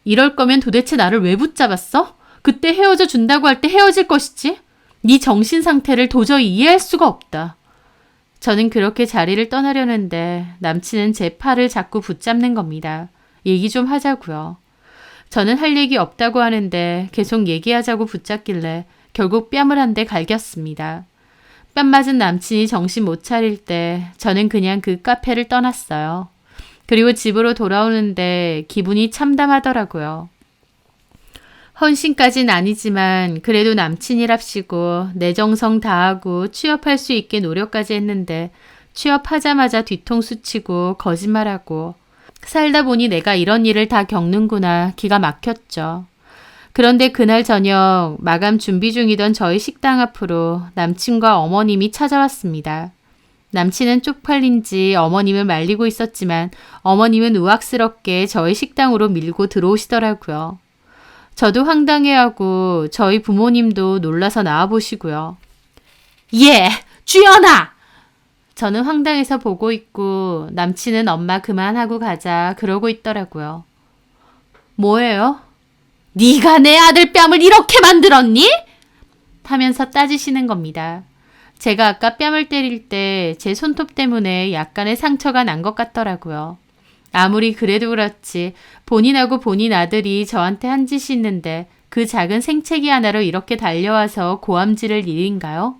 Speaker 1: 이럴 거면 도대체 나를 왜 붙잡았어? 그때 헤어져 준다고 할 때 헤어질 것이지. 네 정신 상태를 도저히 이해할 수가 없다. 저는 그렇게 자리를 떠나려는데 남친은 제 팔을 자꾸 붙잡는 겁니다. 얘기 좀 하자고요. 저는 할 얘기 없다고 하는데 계속 얘기하자고 붙잡길래 결국 뺨을 한 대 갈겼습니다. 뺨 맞은 남친이 정신 못 차릴 때 저는 그냥 그 카페를 떠났어요. 그리고 집으로 돌아오는데 기분이 참담하더라고요. 헌신까진 아니지만 그래도 남친이랍시고 내 정성 다하고 취업할 수 있게 노력까지 했는데 취업하자마자 뒤통수 치고 거짓말하고 살다 보니 내가 이런 일을 다 겪는구나 기가 막혔죠. 그런데 그날 저녁 마감 준비 중이던 저희 식당 앞으로 남친과 어머님이 찾아왔습니다. 남친은 쪽팔린지 어머님을 말리고 있었지만 어머님은 우악스럽게 저희 식당으로 밀고 들어오시더라고요. 저도 황당해하고 저희 부모님도 놀라서 나와보시고요. 예, 주연아! 저는 황당해서 보고 있고 남친은 엄마 그만하고 가자 그러고 있더라고요. 뭐예요? 네가 내 아들 뺨을 이렇게 만들었니? 하면서 따지시는 겁니다. 제가 아까 뺨을 때릴 때 제 손톱 때문에 약간의 상처가 난 것 같더라고요. 아무리 그래도 그렇지 본인하고 본인 아들이 저한테 한 짓이 있는데 그 작은 생채기 하나로 이렇게 달려와서 고함 지를 일인가요?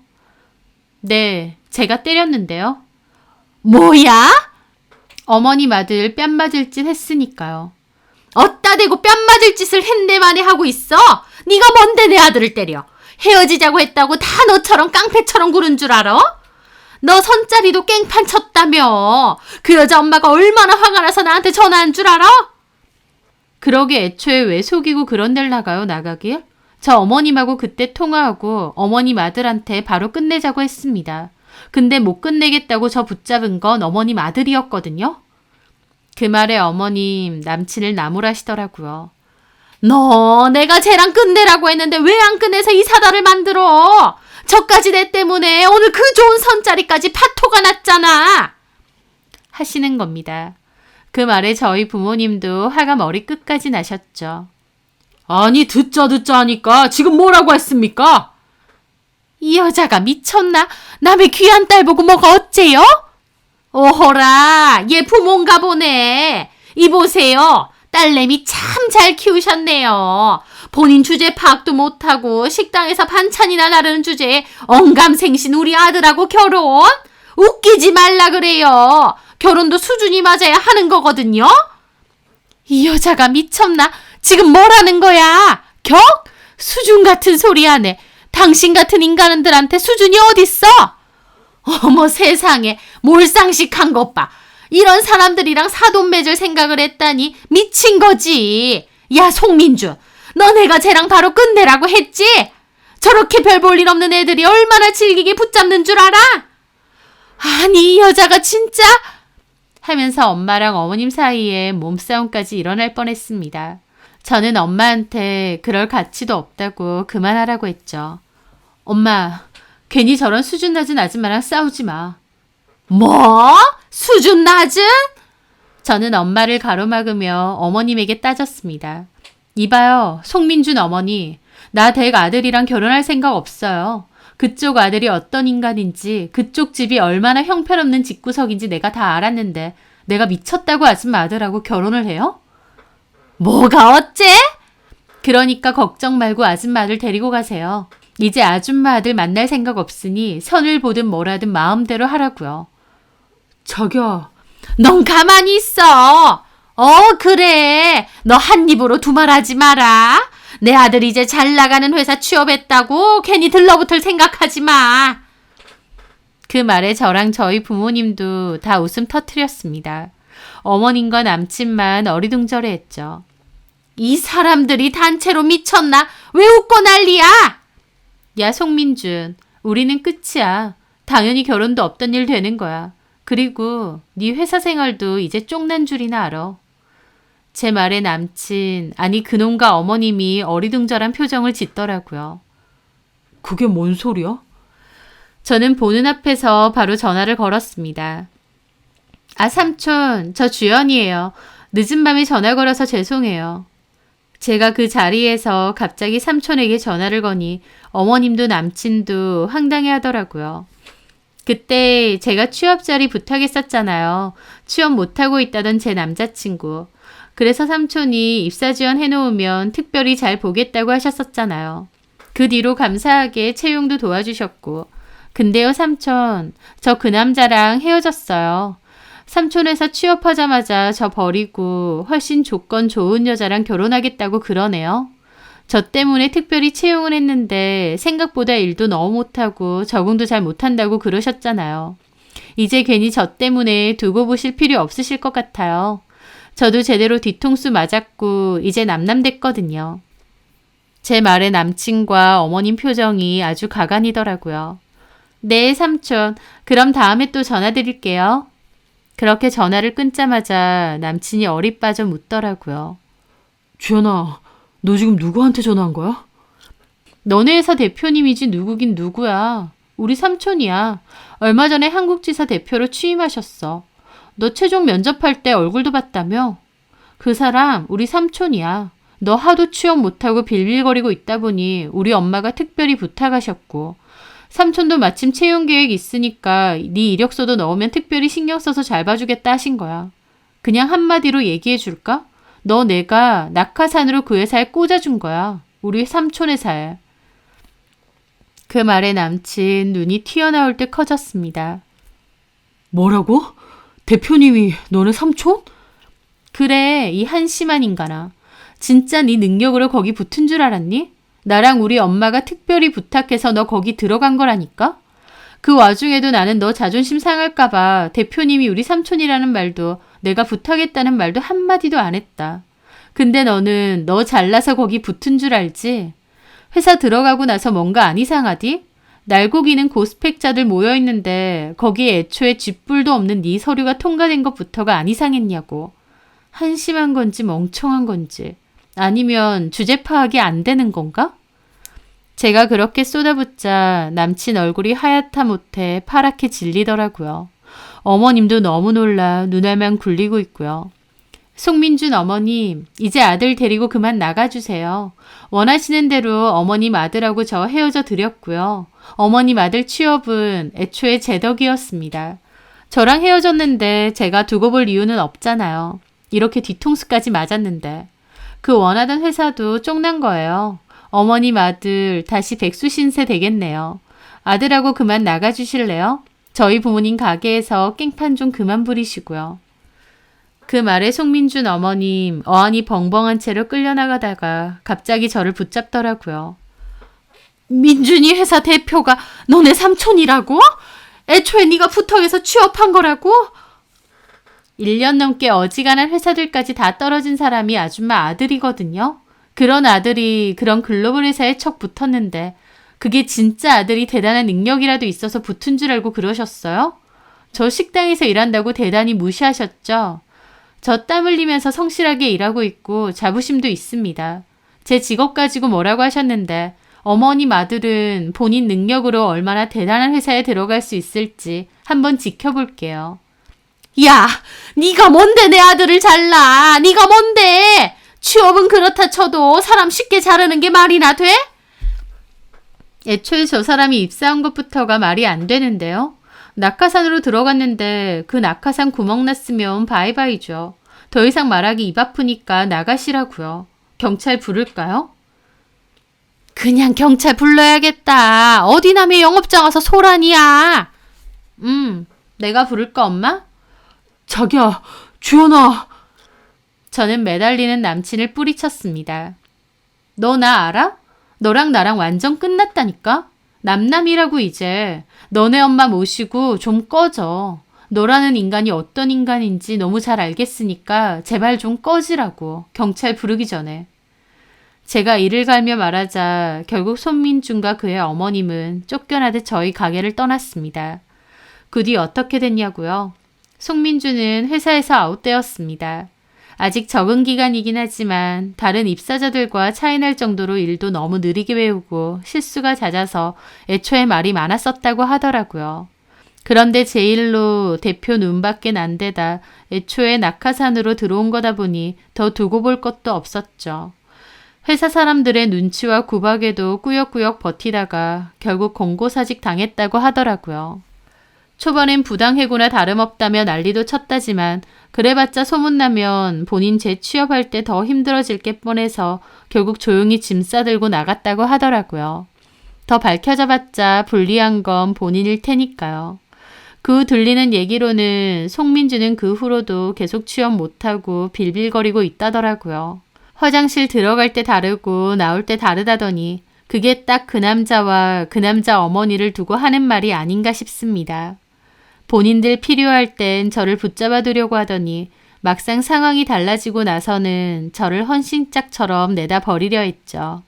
Speaker 1: 네, 제가 때렸는데요. 뭐야? 어머님 아들 뺨 맞을 짓 했으니까요. 어따 대고 뺨 맞을 짓을 했네만에 하고 있어? 네가 뭔데 내 아들을 때려? 헤어지자고 했다고 다 너처럼 깡패처럼 구른 줄 알아? 너 선자리도 깽판 쳤다며. 그 여자 엄마가 얼마나 화가 나서 나한테 전화한 줄 알아? 그러게 애초에 왜 속이고 그런 데를 나가요, 나가길? 저 어머님하고 그때 통화하고 어머님 아들한테 바로 끝내자고 했습니다. 근데 못 끝내겠다고 저 붙잡은 건 어머님 아들이었거든요. 그 말에 어머님 남친을 나무라시더라고요. 너 내가 쟤랑 끝내라고 했는데 왜 안 끝내서 이 사달을 만들어? 저까지 내 때문에 오늘 그 좋은 선자리까지 파토가 났잖아. 하시는 겁니다. 그 말에 저희 부모님도 화가 머리끝까지 나셨죠.
Speaker 2: 아니 듣자 하니까 지금 뭐라고 했습니까?
Speaker 1: 이 여자가 미쳤나? 남의 귀한 딸 보고 뭐가 어째요? 오호라, 얘 부모인가 보네. 이보세요. 딸내미 참 잘 키우셨네요. 본인 주제 파악도 못하고 식당에서 반찬이나 나르는 주제에 언감생신 우리 아들하고 결혼? 웃기지 말라 그래요. 결혼도 수준이 맞아야 하는 거거든요. 이 여자가 미쳤나? 지금 뭐라는 거야? 격? 수준 같은 소리 하네. 당신 같은 인간들한테 수준이 어딨어? 어머 세상에 몰상식한 것 봐. 이런 사람들이랑 사돈 맺을 생각을 했다니 미친 거지. 야 송민주, 너 내가 쟤랑 바로 끝내라고 했지? 저렇게 별 볼 일 없는 애들이 얼마나 질기게 붙잡는 줄 알아? 아니 이 여자가 진짜 하면서 엄마랑 어머님 사이에 몸싸움까지 일어날 뻔했습니다. 저는 엄마한테 그럴 가치도 없다고 그만하라고 했죠. 엄마, 괜히 저런 수준 낮은 아줌마랑 싸우지 마. 뭐? 수준 낮은? 저는 엄마를 가로막으며 어머님에게 따졌습니다. 이봐요, 송민준 어머니. 나 댁 아들이랑 결혼할 생각 없어요. 그쪽 아들이 어떤 인간인지, 그쪽 집이 얼마나 형편없는 집구석인지 내가 다 알았는데 내가 미쳤다고 아줌마 아들하고 결혼을 해요? 뭐가 어째? 그러니까 걱정 말고 아줌마 아들 데리고 가세요. 이제 아줌마 아들 만날 생각 없으니 선을 보든 뭐라든 마음대로 하라고요.
Speaker 2: 자기야.
Speaker 1: 넌 가만히 있어. 그래. 너 한 입으로 두말하지 마라. 내 아들 이제 잘 나가는 회사 취업했다고 괜히 들러붙을 생각하지 마. 그 말에 저랑 저희 부모님도 다 웃음 터뜨렸습니다. 어머님과 남친만 어리둥절해했죠. 이 사람들이 단체로 미쳤나? 왜 웃고 난리야? 야 송민준, 우리는 끝이야. 당연히 결혼도 없던 일 되는 거야. 그리고 네 회사 생활도 이제 쪽난 줄이나 알아. 제 말에 남친, 아니 그놈과 어머님이 어리둥절한 표정을 짓더라고요.
Speaker 2: 그게 뭔 소리야?
Speaker 1: 저는 보는 앞에서 바로 전화를 걸었습니다. 아 삼촌, 저 주연이에요. 늦은 밤에 전화 걸어서 죄송해요. 제가 그 자리에서 갑자기 삼촌에게 전화를 거니 어머님도 남친도 황당해 하더라고요. 그때 제가 취업 자리 부탁했었잖아요. 취업 못하고 있다던 제 남자친구. 그래서 삼촌이 입사 지원 해놓으면 특별히 잘 보겠다고 하셨었잖아요. 그 뒤로 감사하게 채용도 도와주셨고. 근데요 삼촌, 저 그 남자랑 헤어졌어요. 삼촌 회사 취업하자마자 저 버리고 훨씬 조건 좋은 여자랑 결혼하겠다고 그러네요. 저 때문에 특별히 채용을 했는데 생각보다 일도 너무 못하고 적응도 잘 못한다고 그러셨잖아요. 이제 괜히 저 때문에 두고 보실 필요 없으실 것 같아요. 저도 제대로 뒤통수 맞았고 이제 남남됐거든요. 제 말에 남친과 어머님 표정이 아주 가관이더라고요. 네, 삼촌. 그럼 다음에 또 전화 드릴게요. 그렇게 전화를 끊자마자 남친이 어리 빠져 묻더라고요.
Speaker 2: 주연아, 너 지금 누구한테 전화한 거야?
Speaker 1: 너네 회사 대표님이지 누구긴 누구야. 우리 삼촌이야. 얼마 전에 한국지사 대표로 취임하셨어. 너 최종 면접할 때 얼굴도 봤다며? 그 사람 우리 삼촌이야. 너 하도 취업 못하고 빌빌거리고 있다 보니 우리 엄마가 특별히 부탁하셨고 삼촌도 마침 채용 계획 있으니까 네 이력서도 넣으면 특별히 신경 써서 잘 봐주겠다 하신 거야. 그냥 한마디로 얘기해 줄까? 너 내가 낙하산으로 그 회사에 꽂아준 거야. 우리 삼촌 회사에. 그 말에 남친 눈이 튀어나올 듯 커졌습니다.
Speaker 2: 뭐라고? 대표님이 너네 삼촌?
Speaker 1: 그래, 이 한심한 인간아. 진짜 네 능력으로 거기 붙은 줄 알았니? 나랑 우리 엄마가 특별히 부탁해서 너 거기 들어간 거라니까? 그 와중에도 나는 너 자존심 상할까봐 대표님이 우리 삼촌이라는 말도 내가 부탁했다는 말도 한마디도 안 했다. 근데 너는 너 잘나서 거기 붙은 줄 알지? 회사 들어가고 나서 뭔가 안 이상하디? 날고기는 고스펙자들 모여있는데 거기에 애초에 쥐뿔도 없는 네 서류가 통과된 것부터가 안 이상했냐고. 한심한 건지 멍청한 건지 아니면 주제 파악이 안 되는 건가? 제가 그렇게 쏟아붓자 남친 얼굴이 하얗다 못해 파랗게 질리더라고요. 어머님도 너무 놀라 눈알만 굴리고 있고요. 송민준 어머님, 이제 아들 데리고 그만 나가주세요. 원하시는 대로 어머님 아들하고 저 헤어져 드렸고요. 어머님 아들 취업은 애초에 제 덕이었습니다. 저랑 헤어졌는데 제가 두고 볼 이유는 없잖아요. 이렇게 뒤통수까지 맞았는데. 그 원하던 회사도 쪽난 거예요. 어머님 아들 다시 백수 신세 되겠네요. 아들하고 그만 나가주실래요? 저희 부모님 가게에서 깽판 좀 그만 부리시고요. 그 말에 송민준 어머님 어안이 벙벙한 채로 끌려나가다가 갑자기 저를 붙잡더라고요. 민준이 회사 대표가 너네 삼촌이라고? 애초에 네가 부탁해서 취업한 거라고? 1년 넘게 어지간한 회사들까지 다 떨어진 사람이 아줌마 아들이거든요. 그런 아들이 그런 글로벌 회사에 척 붙었는데 그게 진짜 아들이 대단한 능력이라도 있어서 붙은 줄 알고 그러셨어요? 저 식당에서 일한다고 대단히 무시하셨죠? 저 땀 흘리면서 성실하게 일하고 있고 자부심도 있습니다. 제 직업 가지고 뭐라고 하셨는데 어머님 아들은 본인 능력으로 얼마나 대단한 회사에 들어갈 수 있을지 한번 지켜볼게요. 야, 네가 뭔데 내 아들을 잘라? 네가 뭔데? 취업은 그렇다 쳐도 사람 쉽게 자르는 게 말이나 돼? 애초에 저 사람이 입사한 것부터가 말이 안 되는데요. 낙하산으로 들어갔는데 그 낙하산 구멍 났으면 바이바이죠. 더 이상 말하기 입 아프니까 나가시라고요. 경찰 부를까요? 그냥 경찰 불러야겠다. 어디 남의 영업장 와서 소란이야. 내가 부를까 엄마?
Speaker 2: 자기야, 주연아.
Speaker 1: 저는 매달리는 남친을 뿌리쳤습니다. 너 나 알아? 너랑 나랑 완전 끝났다니까? 남남이라고 이제. 너네 엄마 모시고 좀 꺼져. 너라는 인간이 어떤 인간인지 너무 잘 알겠으니까 제발 좀 꺼지라고. 경찰 부르기 전에. 제가 이를 갈며 말하자 결국 손민준과 그의 어머님은 쫓겨나듯 저희 가게를 떠났습니다. 그 뒤 어떻게 됐냐고요? 송민주는 회사에서 아웃되었습니다. 아직 적응 기간이긴 하지만 다른 입사자들과 차이날 정도로 일도 너무 느리게 배우고 실수가 잦아서 애초에 말이 많았었다고 하더라고요. 그런데 제 일로 대표 눈밖에 난 데다 애초에 낙하산으로 들어온 거다 보니 더 두고 볼 것도 없었죠. 회사 사람들의 눈치와 구박에도 꾸역꾸역 버티다가 결국 공고사직 당했다고 하더라고요. 초반엔 부당해고나 다름없다며 난리도 쳤다지만 그래봤자 소문나면 본인 재취업할 때 더 힘들어질 게 뻔해서 결국 조용히 짐 싸들고 나갔다고 하더라고요. 더 밝혀져봤자 불리한 건 본인일 테니까요. 그 후 들리는 얘기로는 송민주는 그 후로도 계속 취업 못하고 빌빌거리고 있다더라고요. 화장실 들어갈 때 다르고 나올 때 다르다더니 그게 딱 그 남자와 그 남자 어머니를 두고 하는 말이 아닌가 싶습니다. 본인들 필요할 땐 저를 붙잡아 두려고 하더니 막상 상황이 달라지고 나서는 저를 헌신짝처럼 내다 버리려 했죠.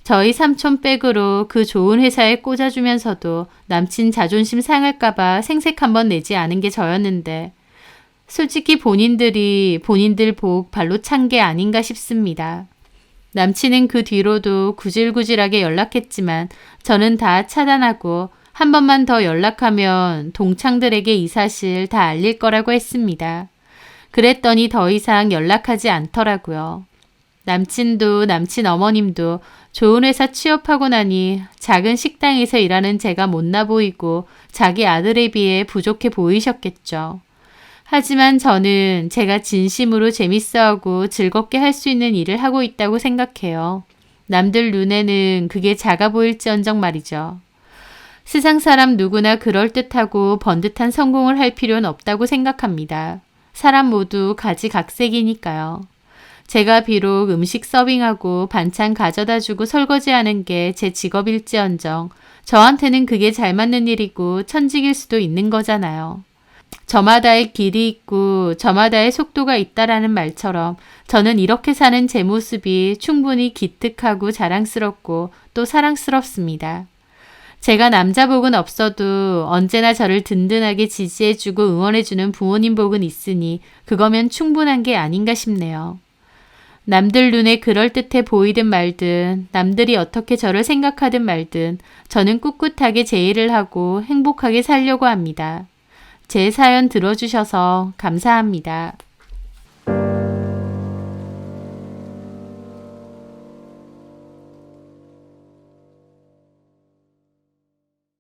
Speaker 1: 저희 삼촌 백으로 그 좋은 회사에 꽂아주면서도 남친 자존심 상할까봐 생색 한번 내지 않은 게 저였는데 솔직히 본인들이 본인들 복 발로 찬 게 아닌가 싶습니다. 남친은 그 뒤로도 구질구질하게 연락했지만 저는 다 차단하고 한 번만 더 연락하면 동창들에게 이 사실 다 알릴 거라고 했습니다. 그랬더니 더 이상 연락하지 않더라고요. 남친도 남친 어머님도 좋은 회사 취업하고 나니 작은 식당에서 일하는 제가 못나 보이고 자기 아들에 비해 부족해 보이셨겠죠. 하지만 저는 제가 진심으로 재밌어하고 즐겁게 할 수 있는 일을 하고 있다고 생각해요. 남들 눈에는 그게 작아 보일지언정 말이죠. 세상 사람 누구나 그럴듯하고 번듯한 성공을 할 필요는 없다고 생각합니다. 사람 모두 가지각색이니까요. 제가 비록 음식 서빙하고 반찬 가져다주고 설거지하는 게 제 직업일지언정 저한테는 그게 잘 맞는 일이고 천직일 수도 있는 거잖아요. 저마다의 길이 있고 저마다의 속도가 있다라는 말처럼 저는 이렇게 사는 제 모습이 충분히 기특하고 자랑스럽고 또 사랑스럽습니다. 제가 남자 복은 없어도 언제나 저를 든든하게 지지해주고 응원해주는 부모님 복은 있으니 그거면 충분한 게 아닌가 싶네요. 남들 눈에 그럴듯해 보이든 말든 남들이 어떻게 저를 생각하든 말든 저는 꿋꿋하게 제 일을 하고 행복하게 살려고 합니다. 제 사연 들어주셔서 감사합니다.